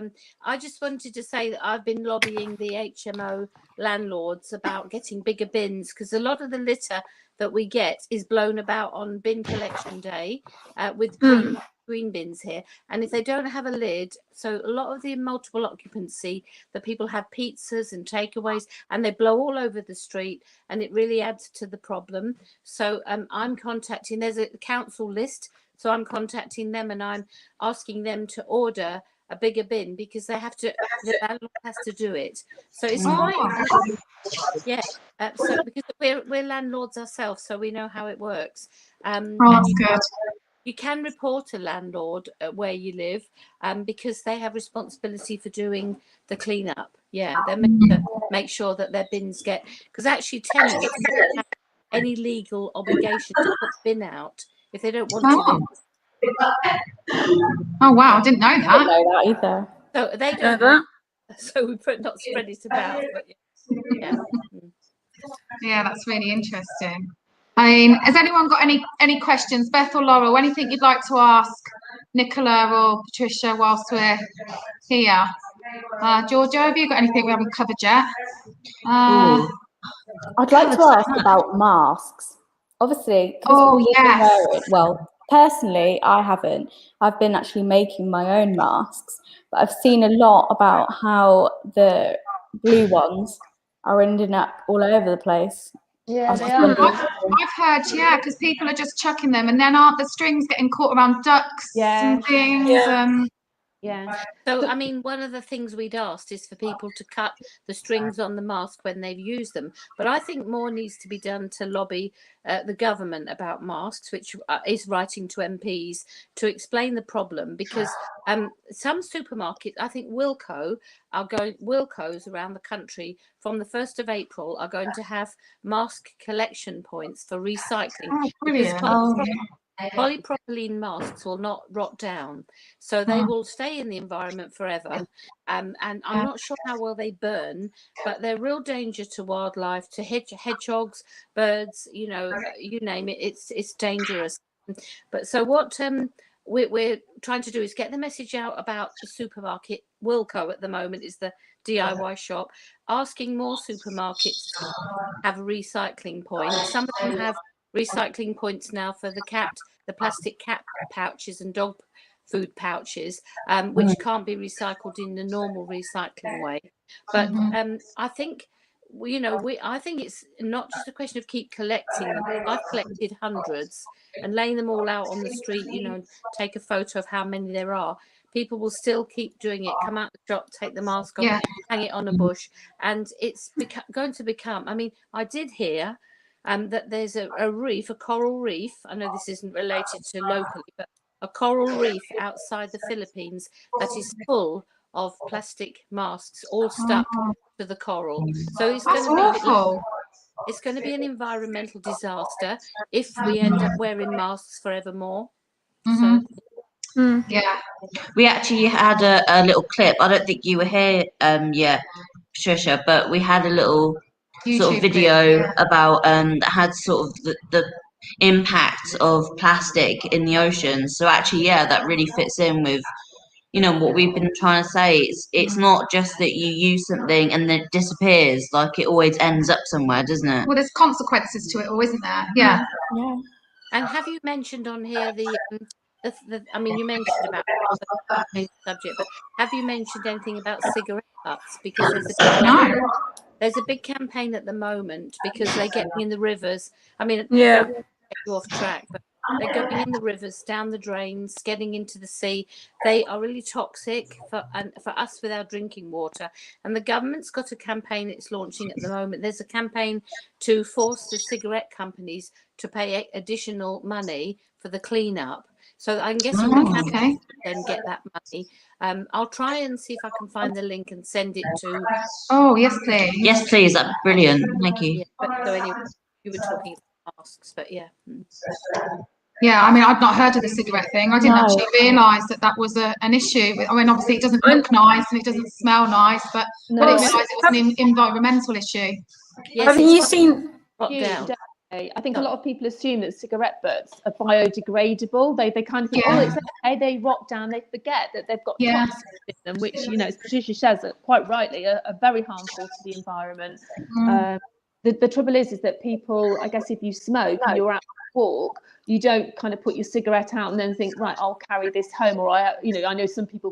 I just wanted to say that I've been lobbying the HMO landlords about getting bigger bins, because a lot of the litter that we get is blown about on bin collection day with green bins here, and if they don't have a lid, so a lot of the multiple occupancy, that people have pizzas and takeaways and they blow all over the street, and it really adds to the problem. So I'm contacting, there's a council list, so I'm contacting them and I'm asking them to order a bigger bin, because they have to, the landlord has to do it. So it's quite, yeah. So because we're landlords ourselves, so we know how it works. That's good. You can report a landlord where you live, because they have responsibility for doing the cleanup. Yeah, they're meant to make sure that their bins get, because actually tenants don't have any legal obligation to put the bin out if they don't want to. Oh wow, I didn't know that. I didn't know that either. So they don't. So we put not spread it about. But yeah. Yeah, that's really interesting. I mean, has anyone got any questions? Beth or Laurel, anything you'd like to ask Nicola or Patricia whilst we're here? Georgia, have you got anything we haven't covered yet? I'd like to ask about masks. Obviously, well, personally, I haven't. I've been actually making my own masks, but I've seen a lot about how the blue ones are ending up all over the place. Yeah, they are. I've heard, because people are just chucking them, and then aren't the strings getting caught around ducks and things? Yeah. So, I mean, one of the things we'd asked is for people to cut the strings on the mask when they've used them. But I think more needs to be done to lobby the government about masks, which is writing to MPs to explain the problem, because some supermarkets, I think Wilco's around the country from the 1st of April are going to have mask collection points for recycling. Oh, brilliant. Polypropylene masks will not rot down, so they will stay in the environment forever. And I'm not sure how well they burn, but they're real danger to wildlife, to hedgehogs, birds, you name it. It's dangerous. But so what we're trying to do is get the message out about the supermarket. Wilco at the moment is the DIY shop, asking more supermarkets to have a recycling point. Some of them have recycling points now for the plastic cat pouches and dog food pouches, which can't be recycled in the normal recycling way. But I think I think it's not just a question of keep collecting them. I've collected hundreds, and laying them all out on the street, take a photo of how many there are. People will still keep doing it. Come out the shop, take the mask off, hang it on a bush, and it's going to become. I mean, I did hear that there's a coral reef. I know this isn't related to locally, but a coral reef outside the Philippines that is full of plastic masks, all stuck to the coral. So it's going to be an environmental disaster if we end up wearing masks forevermore. So. Yeah, we actually had a little clip. I don't think you were here yet, Patricia, but we had a little sort of video about that had sort of the impact of plastic in the ocean. So actually, that really fits in with what we've been trying to say. It's not just that you use something and then it disappears, like it always ends up somewhere, doesn't it? Well, there's consequences to it all, isn't there? Yeah. And have you mentioned on here I mean, you mentioned about the subject, but have you mentioned anything about cigarette butts? Because there's a big campaign at the moment, because they're getting in the rivers. I mean, don't get you off track, but they're going in the rivers, down the drains, getting into the sea. They are really toxic for us with our drinking water. And the government's got a campaign it's launching at the moment. There's a campaign to force the cigarette companies to pay additional money for the cleanup. So I'm guessing we can then get that money. I'll try and see if I can find the link and send it to. Oh, yes, please. Yes, please. That's brilliant. Thank you. Yeah, but so anyway, you were talking about masks, but yeah. Yeah, I mean, I'd not heard of the cigarette thing. I didn't actually realise that was an issue. I mean, obviously, it doesn't look nice and it doesn't smell nice, but I didn't realise it was an environmental issue. Yes, haven't you seen? I think a lot of people assume that cigarette butts are biodegradable. They kind of think, oh, it's okay, they rot down. They forget that they've got toxins in them, which, you know, as Patricia says, quite rightly, are very harmful to the environment. The trouble is that people, I guess, if you smoke and you're out on a walk, you don't kind of put your cigarette out and then think, right, I'll carry this home. Or I know some people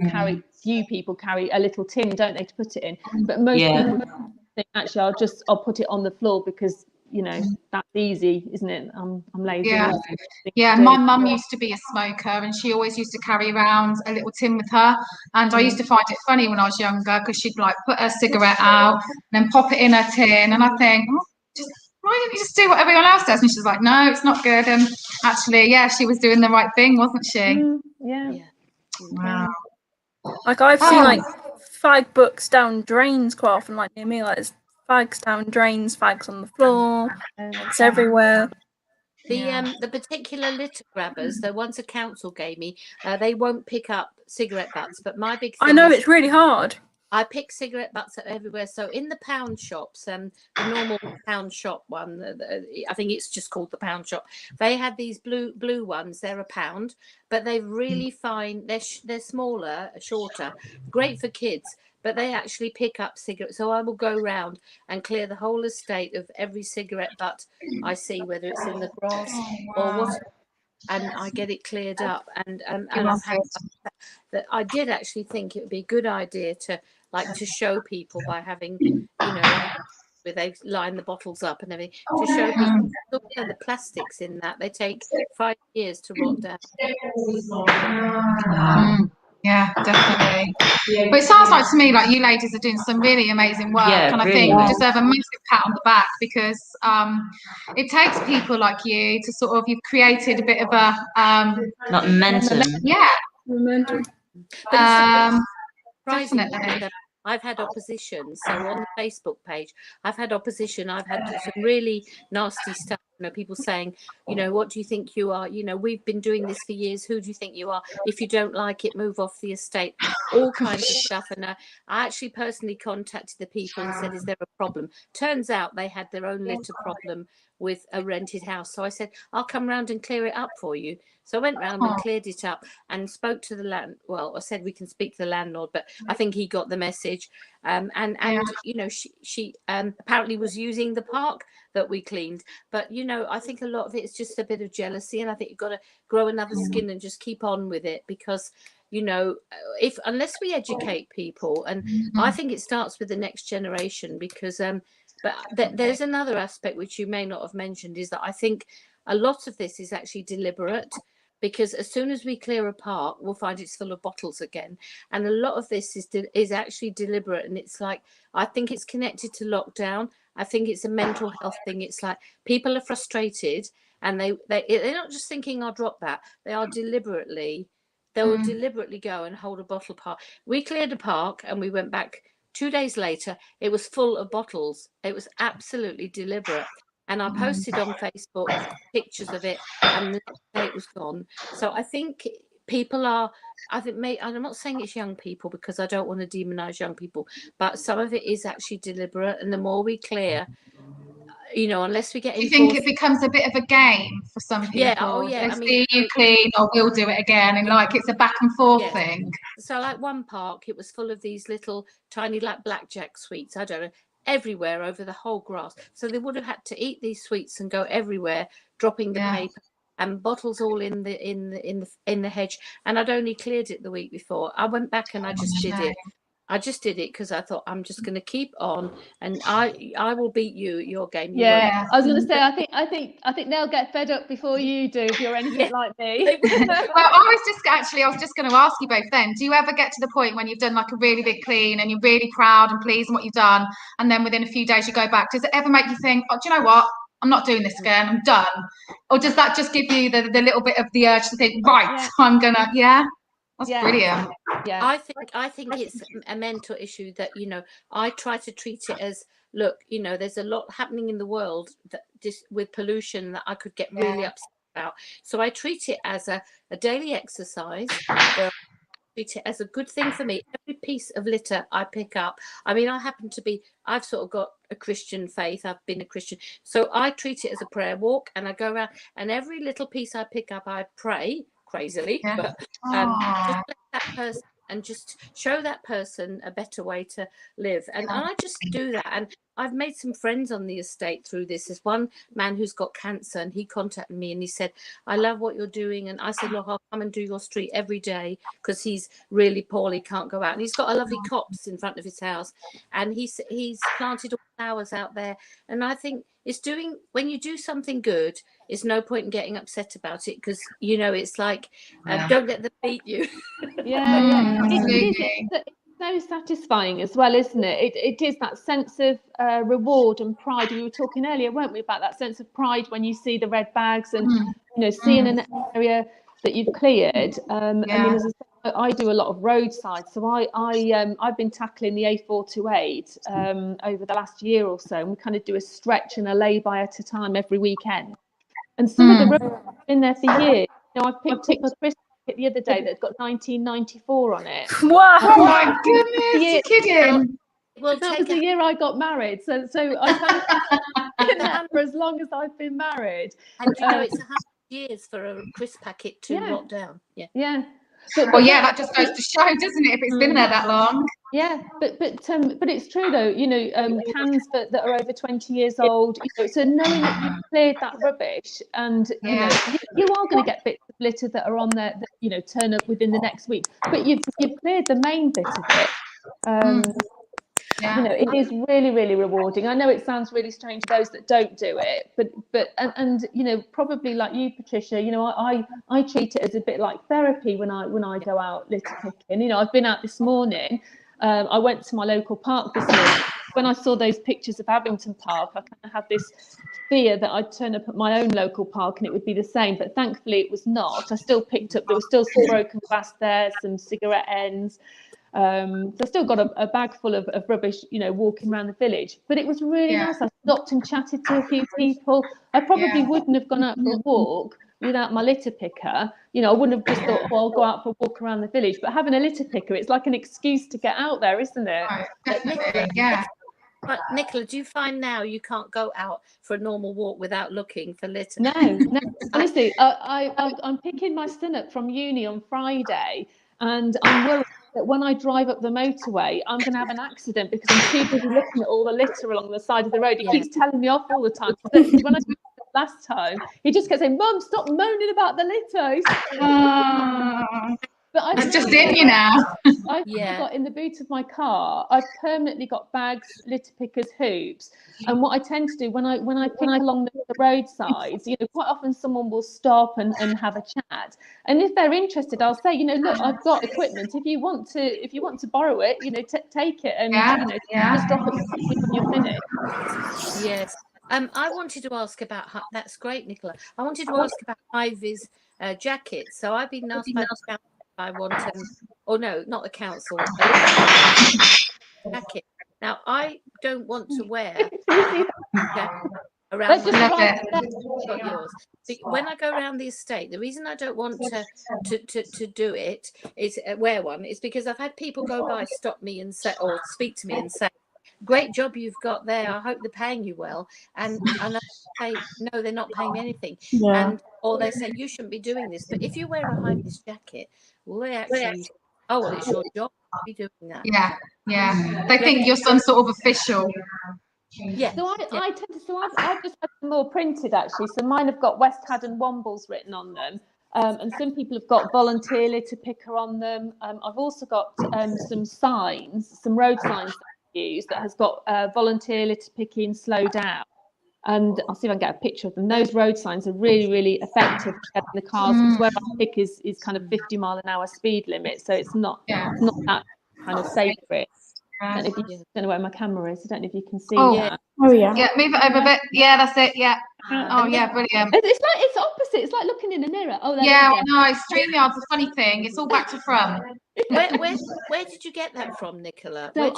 few people carry a little tin, don't they, to put it in. But most people think, actually, I'll put it on the floor because, you know, that's easy, isn't it? I'm lazy. My mum used to be a smoker, and she always used to carry around a little tin with her, and I used to find it funny when I was younger, because she'd like put her cigarette out and then pop it in her tin, and I think, why don't you just do what everyone else does? And she's like, no, it's not good. And actually, she was doing the right thing, wasn't she? Wow. Like I've seen like fag books down drains quite often, like near me, like there's fags down drains, fags on the floor, it's everywhere. The particular litter grabbers, the ones a council gave me, they won't pick up cigarette butts. But my big thing, I know, it's really hard. I pick cigarette butts everywhere. So in the pound shops, the normal pound shop one, I think it's just called the pound shop. They had these blue ones. They're £1, but they're really fine. They're smaller, shorter, great for kids. But they actually pick up cigarettes. So I will go round and clear the whole estate of every cigarette butt I see, whether it's in the grass or what. And I get it cleared up. And I've had that. I did actually think it would be a good idea to show people by having, you know, where they line the bottles up and everything, to show people the plastics in that. They take 5 years to rot down. Yeah, definitely. But it sounds like to me like you ladies are doing some really amazing work, and I think you deserve a massive pat on the back, because it takes people like you to sort of, you've created a bit of a momentum. Momentum. Definitely. I've had opposition. So on the Facebook page, I've had opposition. I've had some really nasty stuff. You know, people saying, you know, what do you think you are? You know, we've been doing this for years. Who do you think you are? If you don't like it, move off the estate. All kinds of stuff. And I actually personally contacted the people and said, is there a problem? Turns out they had their own litter problem with a rented house. So I said, I'll come round and clear it up for you. So I went round and cleared it up and spoke to the I said we can speak to the landlord, but I think he got the message. And you know, she apparently was using the park that we cleaned. But, you know, I think a lot of it is just a bit of jealousy. And I think you've got to grow another skin and just keep on with it, because, you know, unless we educate people, and I think it starts with the next generation, because but there's another aspect which you may not have mentioned, is that I think a lot of this is actually deliberate, because as soon as we clear a park, we'll find it's full of bottles again. And a lot of this is actually deliberate. And it's like, I think it's connected to lockdown. I think it's a mental health thing. It's like people are frustrated, and they're not just thinking, I'll drop that. They will deliberately go and hold a bottle park. We cleared a park and we went back 2 days later. It was full of bottles. It was absolutely deliberate. And I posted on Facebook pictures of it, and the next day it was gone. So I think people are, I'm not saying it's young people, because I don't want to demonize young people, but some of it is actually deliberate. And the more we clear, you know, unless we get Do you think it becomes a bit of a game for some people? They see you clean, or we'll do it again, and like it's a back and forth thing. So like one park, it was full of these little tiny like blackjack sweets, I don't know, everywhere over the whole grass. So they would have had to eat these sweets and go everywhere, dropping the paper and bottles all in the hedge. And I'd only cleared it the week before. I went back and I just did it. I just did it because I thought, I'm just going to keep on, and I will beat you at your game. I was going to say, I think they'll get fed up before you do if you're anything like me. Well, I was just going to ask you both then, do you ever get to the point when you've done like a really big clean and you're really proud and pleased in what you've done, and then within a few days you go back? Does it ever make you think, oh, do you know what? I'm not doing this again. I'm done. Or does that just give you the little bit of the urge to think, right, I'm gonna, That's brilliant. Yeah, I think it's a mental issue that, you know, I try to treat it as, look, you know, there's a lot happening in the world that just with pollution that I could get really upset about. So I treat it as a daily exercise where treat it as a good thing for me. Every piece of litter I pick up, I mean, I've sort of got a Christian faith. I've been a Christian. So I treat it as a prayer walk, and I go around, and every little piece I pick up, I pray crazily, but just let that person, and just show that person a better way to live. And I just do that. And I've made some friends on the estate through this. There's one man who's got cancer, and he contacted me and he said, I love what you're doing. And I said, look, I'll come and do your street every day, because he's really poorly, can't go out. And he's got a lovely copse in front of his house, and he's planted all flowers out there. And I think when you do something good, it's no point in getting upset about it, because, you know, it's like, don't let them beat you. It's so satisfying as well, isn't it? It is that sense of reward and pride. We were talking earlier, weren't we, about that sense of pride when you see the red bags and you know, seeing an area that you've cleared. I mean, as I said, I do a lot of roadside, so I've been tackling the A428 over the last year or so, and we kind of do a stretch and a lay-by at a time every weekend. And some of the roads have been there for years. You know, I picked up a Christmas the other day that's got 1994 on it. Wow! Oh my goodness, you're kidding. Well, that was the year I got married, so I've been there for as long as I've been married. And you know, it's 100 years for a crisp packet to rot down. Yeah. But that just goes to show, doesn't it, if it's been there that long? Yeah, but it's true though. You know, cans that are over 20 years old. You know, so knowing that you've cleared that rubbish, and you know, you are going to get bits of litter that are on there that, you know, turn up within the next week. But you've cleared the main bit of it. You know, it is really, really rewarding. I know it sounds really strange to those that don't do it, but you know, probably like you, Patricia, you know, I treat it as a bit like therapy when I go out litter picking. You know, I've been out this morning. I went to my local park this morning. When I saw those pictures of Abington Park, I kind of had this fear that I'd turn up at my own local park and it would be the same, but thankfully it was not. I still picked up, there was still some broken glass there, some cigarette ends. So I still got a bag full of rubbish, you know, walking around the village. But it was really nice. I stopped and chatted to a few people. I probably wouldn't have gone out for a walk without my litter picker. You know, I wouldn't have just thought, well, I'll go out for a walk around the village. But having a litter picker, it's like an excuse to get out there, isn't it? Right, definitely, yeah. But Nicola, do you find now you can't go out for a normal walk without looking for litter? No. Honestly, I'm picking my son up from uni on Friday, and I'm worried that when I drive up the motorway, I'm going to have an accident because I'm too busy looking at all the litter along the side of the road. He keeps telling me off all the time. Because when I last time, he just kept saying, "Mum, stop moaning about the litter." But it's just in you now. I've got in the boot of my car, I've permanently got bags, litter pickers, hoops. And what I tend to do when I pick along the roadsides, you know, quite often someone will stop and have a chat. And if they're interested, I'll say, you know, look, I've got equipment. If you want to borrow it, you know, take it and you know, just drop it when you're finished. Yes. I wanted to ask about that's great, Nicola. I wanted to ask about Ivy's jacket. So I've been asked by the I want no, not the council. Jacket. Now I don't want to wear around yours. When I go around the estate, the reason I don't want to do it is wear one is because I've had people go by, stop me and say, or speak to me and say, great job you've got there. I hope they're paying you well. And I say, no, they're not paying me anything. Or they say, you shouldn't be doing this. But if you wear a high-vis jacket, will they actually, oh, well, it's your job to be doing that. Yeah. They think you're some sort of official. Yeah. So I tend to, I've just had them more printed actually. So mine have got West Haddon Wombles written on them. And some people have got volunteer litter picker on them. I've also got some signs, some road signs that I use that has got volunteer litter picking, slow down. And I'll see if I can get a picture of them. Those road signs are really, really effective for getting the cars, because where I pick is kind of 50-mile-an-hour speed limit, so it's not that kind of safe for it. I don't know where my camera is. I don't know if you can see that. Oh yeah. Yeah, move it over a bit. Yeah, that's it. Yeah. Oh yeah, brilliant. It's opposite. It's like looking in a mirror. Oh, yeah. No, StreamYard's a funny thing. It's all back to front. Where did you get that from, Nicola? So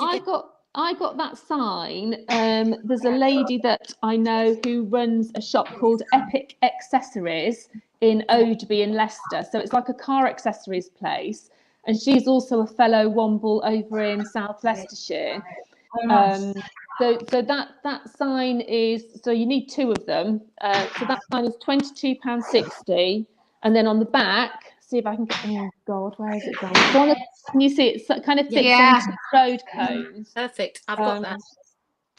I got that sign. There's a lady that I know who runs a shop called Epic Accessories in Odeby in Leicester. So it's like a car accessories place. and she's also a fellow Womble over in South Leicestershire. So that sign is, so you need 2 of them. So that sign is £22.60, and then on the back, see if I can get. Oh God, where is it gone? So can you see it? So it kind of fits on 2 road cones. Perfect. I've got that.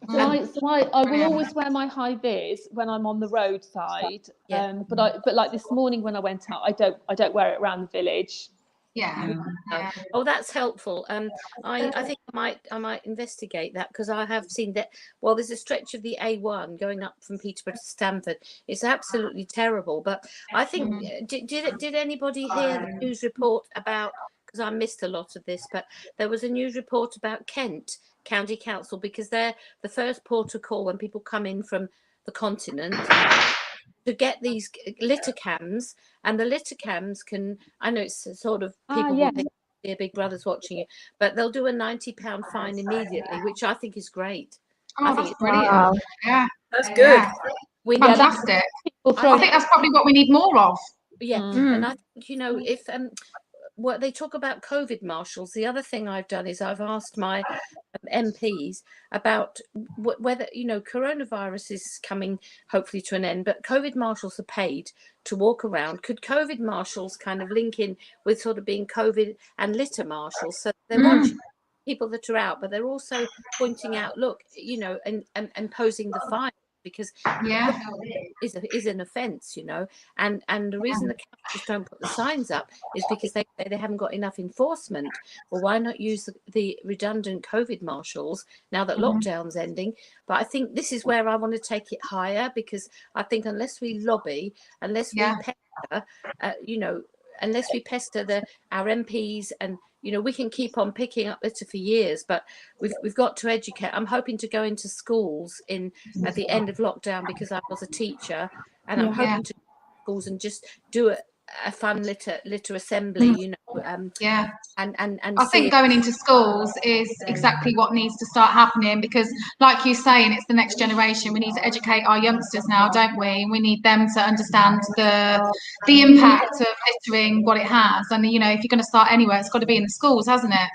So I will always wear my high vis when I'm on the roadside. But like this morning when I went out, I don't wear it around the village. Oh, that's helpful. I think I might investigate that, because I have seen that. Well, there's a stretch of the A1 going up from Peterborough to Stamford. It's absolutely terrible. But I think did anybody hear the news report about? Because I missed a lot of this, but there was a news report about Kent County Council, because they're the first port of call when people come in from the continent, to get these litter cams. And the litter cams can, I know it's sort of, people will think their big brother's watching you, but they'll do a £90 fine immediately, which I think is great. I think it's brilliant. Yeah, that's good. Fantastic. I think that's probably what we need more of. And I think, you know, if what they talk about COVID marshals, the other thing I've done is I've asked my MPs about whether, you know, coronavirus is coming hopefully to an end, but COVID marshals are paid to walk around. Could COVID marshals kind of link in with sort of being COVID and litter marshals? So they're watching people that are out, but they're also pointing out, look, you know, and imposing the fine, because is an offence, you know, and the reason the councils don't put the signs up is because they haven't got enough enforcement. Well, why not use the redundant COVID marshals now that lockdown's ending? But I think this is where I want to take it higher, because I think unless we lobby, unless we pester, you know, unless we pester our MPs, and you know, we can keep on picking up litter for years, but we've got to educate. I'm hoping to go into schools at the end of lockdown, because I was a teacher, and I'm hoping to schools and just do a fun litter assembly, you know. And I think going into schools is exactly what needs to start happening, because like you're saying, it's the next generation. We need to educate our youngsters now, don't we? We need them to understand the impact of littering, what it has. And you know, if you're going to start anywhere, it's got to be in the schools, hasn't it?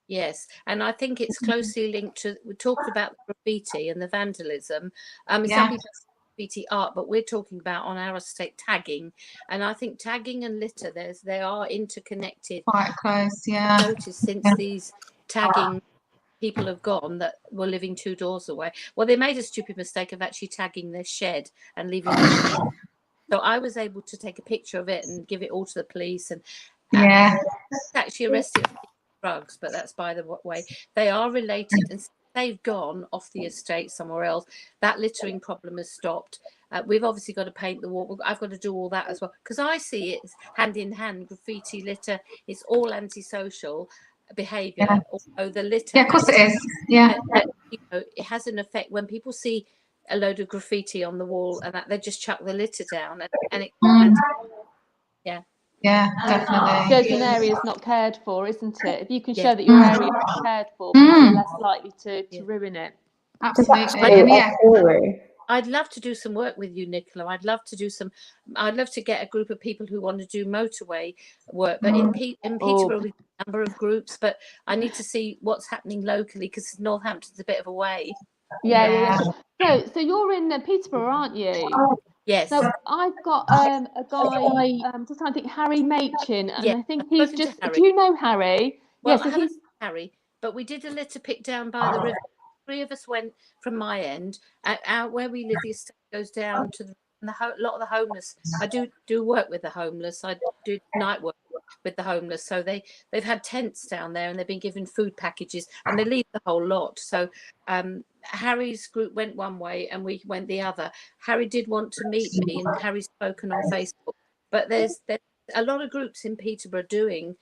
Yes, and I think it's closely linked to, we talked about graffiti and the vandalism. Some people graffiti art, but we're talking about on our estate tagging, and I think tagging and litter, they are interconnected. Quite close, I've noticed since these tagging people have gone that were living 2 doors away. Well, they made a stupid mistake of actually tagging their shed and leaving it. So I was able to take a picture of it and give it all to the police, and actually arrested drugs, but that's by the way. They are related, and they've gone off the estate somewhere else. That littering problem has stopped. We've obviously got to paint the wall. I've got to do all that as well, because I see it hand in hand. Graffiti, litter, it's all antisocial behaviour. Although the litter, of course it is. You know, it has an effect when people see a load of graffiti on the wall, and that they just chuck the litter down, and it definitely shows an area is not cared for, isn't it? If you can show that your area is cared for, people are less likely to ruin it. Absolutely. I'd love to do some work with you, Nicola. I'd love to get a group of people who want to do motorway work. But in Peterborough, we've got a number of groups, but I need to see what's happening locally, because Northampton's a bit of a way. So you're in Peterborough, aren't you? Yes. So I've got a guy, just trying to think, Harry Machin, and I think he's just. Do you know Harry? Well, I haven't seen Harry, but we did a litter pick down by the river. 3 of us went from my end out where we live. The estate goes down to a lot of the homeless. I do work with the homeless. I do night work with the homeless. So they've had tents down there, and they've been given food packages, and they leave the whole lot. So Harry's group went one way and we went the other. Harry did want to meet me, and Harry's spoken on Facebook. But there's a lot of groups in Peterborough doing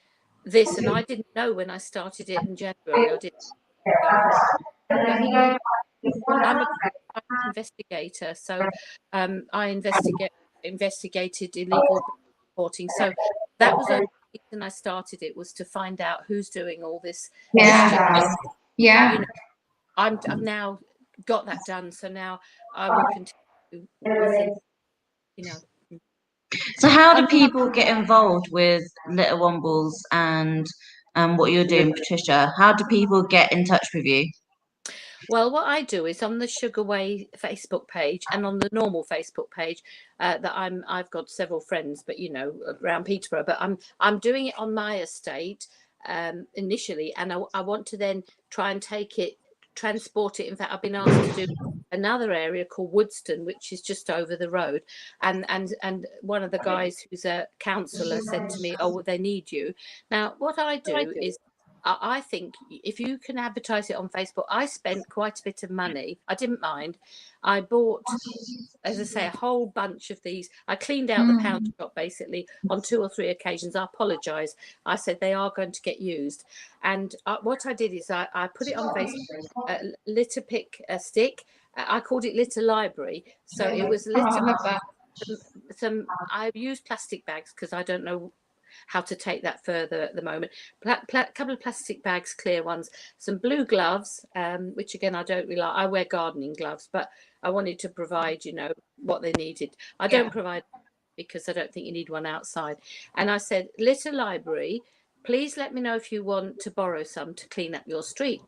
this, and I didn't know when I started it in January. I didn't. I'm an investigator, so I investigated illegal reporting. So that was the reason I started it, was to find out who's doing all this. You know, I've now got that done, so now I will continue with, you know. So how do people get involved with Little Wombles and what you're doing, Patricia? How do people get in touch with you? Well, what I do is on the Sugar Way Facebook page and on the normal Facebook page that I've got several friends, but you know, around Peterborough. But I'm doing it on my estate initially, and I want to then try and transport it. In fact, I've been asked to do another area called Woodston, which is just over the road, and one of the guys who's a councillor said to me, "Oh, well, they need you." Now, what I do is, I think if you can advertise it on Facebook, I spent quite a bit of money. I didn't mind. I bought, as I say, a whole bunch of these. I cleaned out the pound shop basically on 2 or 3 occasions. I apologise. I said they are going to get used. And what I did is I put it on Facebook, litter pick a stick. I called it Litter Library. So it was litter. I love that. I used plastic bags because I don't know how to take that further at the moment. Couple of plastic bags, clear ones, some blue gloves, which again I don't really like. I wear gardening gloves, but I wanted to provide, you know, what they needed. I don't provide because I don't think you need one outside. And I said, Litter Library, please let me know if you want to borrow some to clean up your street.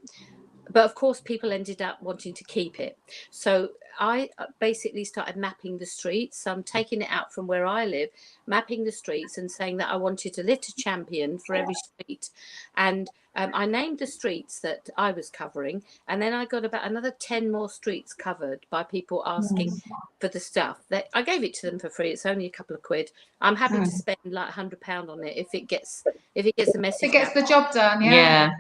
But of course, people ended up wanting to keep it. So I basically started mapping the streets. So I'm taking it out from where I live, mapping the streets and saying that I wanted a litter champion for every street. And I named the streets that I was covering. And then I got about another 10 more streets covered by people asking for the stuff. I gave it to them for free. It's only a couple of quid. I'm happy to spend like £100 on it if it gets the message. It gets the job done. Yeah.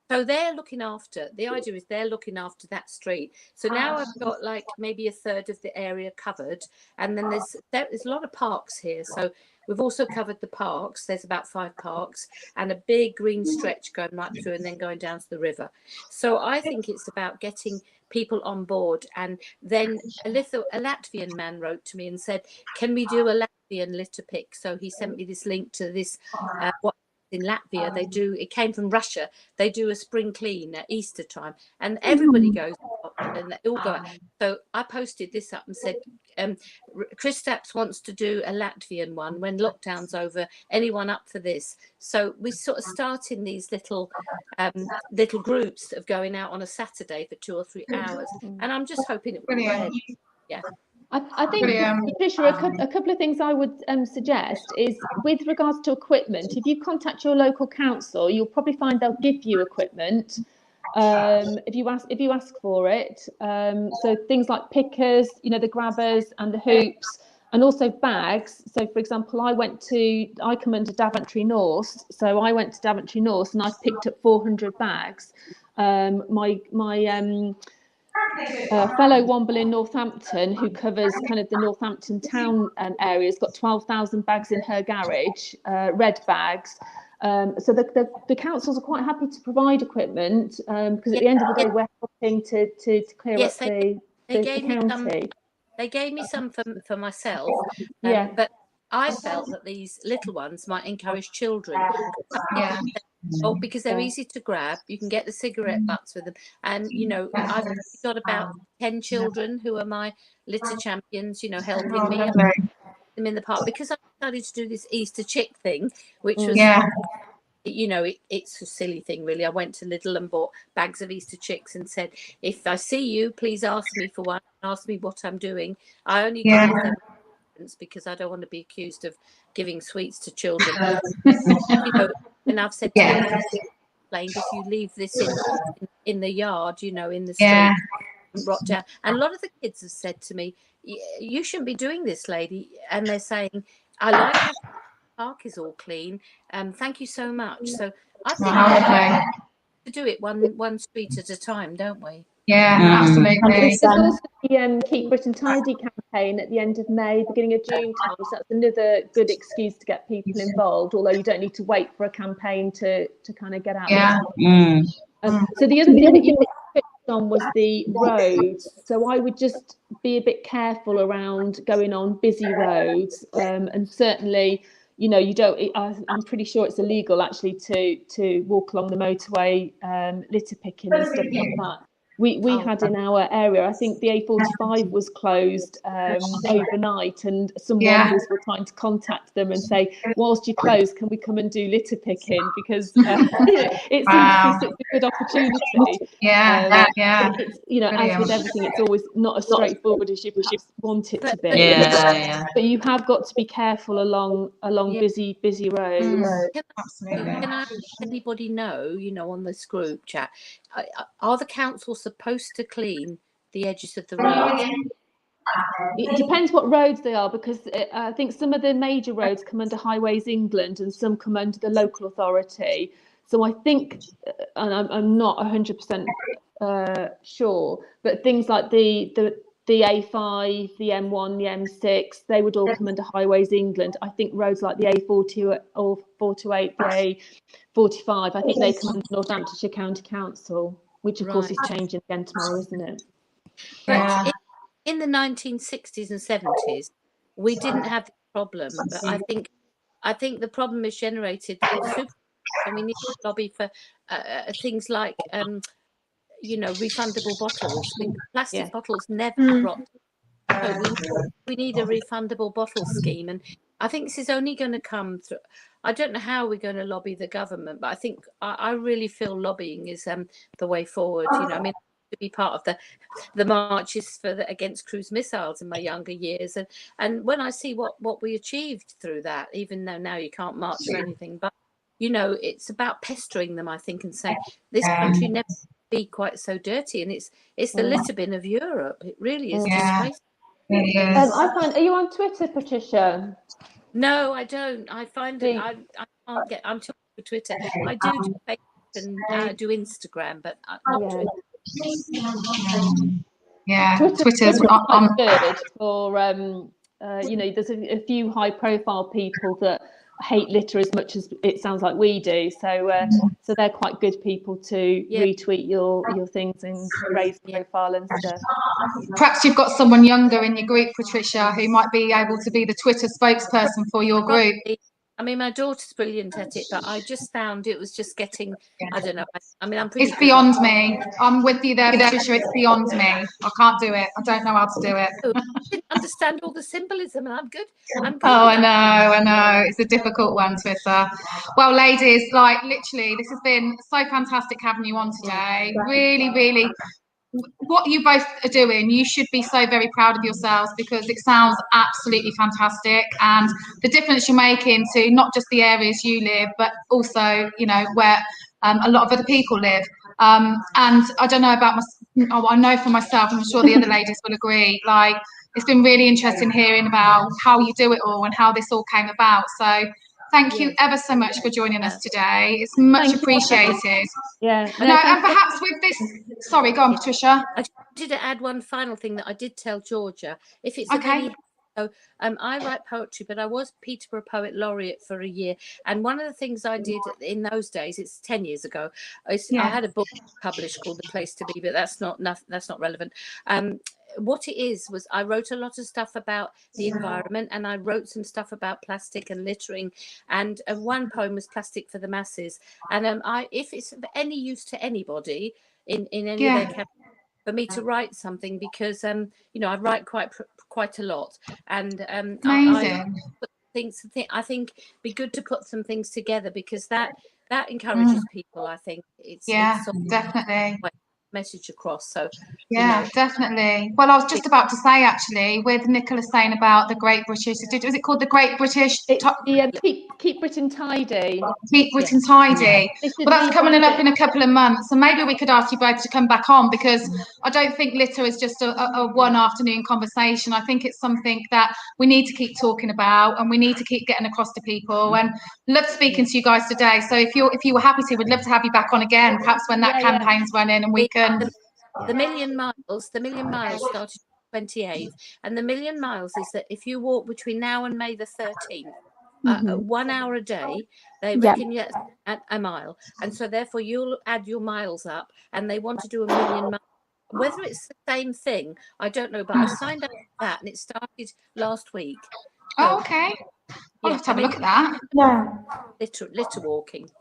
So they're looking after, the idea is they're looking after that street. So now I've got like maybe a third of the area covered. And then there's a lot of parks here. So we've also covered the parks. There's about 5 parks and a big green stretch going right through and then going down to the river. So I think it's about getting people on board. And then a Latvian man wrote to me and said, can we do a Latvian litter pick? So he sent me this link to this, what in Latvia they do, it came from Russia, they do a spring clean at Easter time and everybody goes out and they all go out. So I posted this up and said Kristaps wants to do a Latvian one when lockdown's over, anyone up for this? So we sort of start in these little groups of going out on a Saturday for 2 or 3 hours, and I'm just hoping it will be. Yeah. I think, Patricia, a couple of things I would suggest is with regards to equipment, if you contact your local council, you'll probably find they'll give you equipment if you ask for it. So things like pickers, you know, the grabbers and the hoops, and also bags. So, for example, I come under Daventry North, so I went to Daventry North and I picked up 400 bags. My fellow Womble in Northampton, who covers kind of the Northampton town area, has got 12,000 bags in her garage, red bags. So the councils are quite happy to provide equipment because at the end of the day, we're helping to clear up the county. They gave me some for myself, but I felt that these little ones might encourage children. Oh, because they're easy to grab. You can get the cigarette butts with them. And, you know, I've got about 10 children who are my litter champions, you know, helping me them in the park. Because I started to do this Easter chick thing, which was, you know, it's a silly thing, really. I went to Lidl and bought bags of Easter chicks and said, if I see you, please ask me for one. Ask me what I'm doing. I only give them because I don't want to be accused of giving sweets to children. You know, and I've said to them, if you leave this in the yard, you know, in the street, rot down. And a lot of the kids have said to me, you shouldn't be doing this, lady. And they're saying, I like how the park is all clean. Thank you so much. So I think to do it one street at a time, don't we? Yeah, absolutely. There's also the Keep Britain Tidy campaign at the end of May, beginning of June time. So that's another good excuse to get people involved, although you don't need to wait for a campaign to kind of get out there. So the other thing that you touched on was the roads. So I would just be a bit careful around going on busy roads, and certainly, you know, you don't. I'm pretty sure it's illegal actually to walk along the motorway litter picking and stuff like that. We had in our area, I think the A45 was closed overnight, and some wombles were trying to contact them and say, whilst you're closed, can we come and do litter picking? Because it seemed to be such a good opportunity. It's, as with everything, it's always not as straightforward as you perhaps want it to be. But you have got to be careful along busy roads. Can I let anybody know, on this group chat, are the council supposed to clean the edges of the roads? It depends what roads they are, because I think some of the major roads come under Highways England and some come under the local authority. So I think, and I'm not 100% sure, but things like the A5, the M1, the M6, they would all come under Highways England. I think roads like the A40 or 428, the A45, I think they come under Northamptonshire County Council, which of course is changing again tomorrow, isn't it? But in the 1960s and 70s, we didn't have this problem. But I think the problem is generated through super, and we need to lobby for things like refundable bottles. Plastic bottles never rot. So we need a refundable bottle scheme, and I think this is only going to come through. I don't know how we're going to lobby the government, but I think I really feel lobbying is the way forward. To be part of the marches against cruise missiles in my younger years, and when I see what we achieved through that, even though now you can't march for anything, but it's about pestering them, I think, and saying this country never be quite so dirty, and it's the litter bin of Europe. It really is disgraceful. Are you on Twitter, Patricia? No, I don't. I find it. I can't get. I'm too old for Twitter. I do Facebook and I do Instagram, but not Twitter. Twitter's quite good for there's a few high profile people that hate litter as much as it sounds like we do, so they're quite good people to retweet your things and raise profile and stuff. Perhaps you've got someone younger in your group, Patricia, who might be able to be the Twitter spokesperson for your group. I mean, my daughter's brilliant at it, but I just found it was just getting, I don't know. I mean, I'm pretty. It's beyond me. I'm with you there, Patricia. It's beyond me. I can't do it. I don't know how to do it. I didn't understand all the symbolism, and I'm good. Oh, I know. It's a difficult one, Twitter. Well, ladies, literally, this has been so fantastic having you on today. Really, really. What you both are doing, you should be so very proud of yourselves, because it sounds absolutely fantastic, and the difference you're making to not just the areas you live, but also where a lot of other people live. And I don't know about I know for myself, and I'm sure the other ladies will agree, it's been really interesting hearing about how you do it all and how this all came about. So thank you ever so much for joining us today. It's much appreciated. And perhaps with this, sorry, go on, Patricia. I wanted to add one final thing that I did tell Georgia. If it's okay. So I write poetry, but I was Peterborough Poet Laureate for a year. And one of the things I did in those days, it's 10 years ago, I had a book published called The Place to Be, but that's not relevant. What it is was I wrote a lot of stuff about the environment, and I wrote some stuff about plastic and littering, and one poem was Plastic for the Masses. And if it's of any use to anybody in any of their campaigns, for me to write something, because I write quite a lot, and amazing. I think it'd be good to put some things together, because that encourages people. I think it's definitely message across. So definitely. Well, I was just about to say, actually, with Nicola saying about the Great British, was it called the Great British? Keep Britain Tidy. Keep Britain Tidy. Well, that's coming up in a couple of months, and maybe we could ask you both to come back on, because I don't think litter is just a one afternoon conversation. I think it's something that we need to keep talking about, and we need to keep getting across to people. And love speaking to you guys today. So if you were happy to, we'd love to have you back on again, perhaps when that campaign's running, and we can. The million miles started 28th, and the million miles is that if you walk between now and May the 13th, 1 hour a day, they reckon you at a mile, and so therefore you'll add your miles up, and they want to do 1 million miles. Whether it's the same thing, I don't know, but I signed up for that, and it started last week. Oh, okay. I'll have to have a look at that. Litter walking,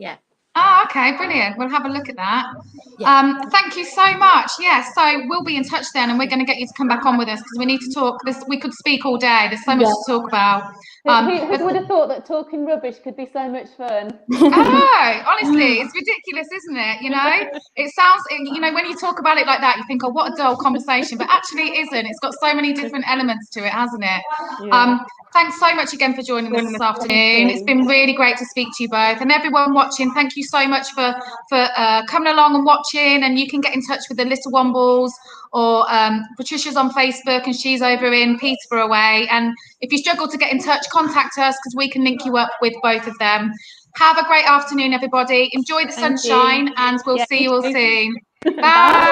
Oh, okay, brilliant. We'll have a look at that. Yeah. Thank you so much. Yeah, so we'll be in touch then, and we're going to get you to come back on with us because we need to talk. We could speak all day. There's so much to talk about. Who would have thought that talking rubbish could be so much fun? Oh, honestly, it's ridiculous, isn't it? You know, it sounds, you know, when you talk about it like that, you think, oh, what a dull conversation, but actually it isn't. It's got so many different elements to it, hasn't it? Yeah. Thanks so much again for joining us this afternoon. It's been really great to speak to you both, and everyone watching. Thank you so much for coming along and watching. And you can get in touch with the Little Wombles, or Patricia's on Facebook, and she's over in Peterborough way. And if you struggle to get in touch, contact us because we can link you up with both of them. Have a great afternoon, everybody. Enjoy the sunshine, and we'll see you all soon. Bye.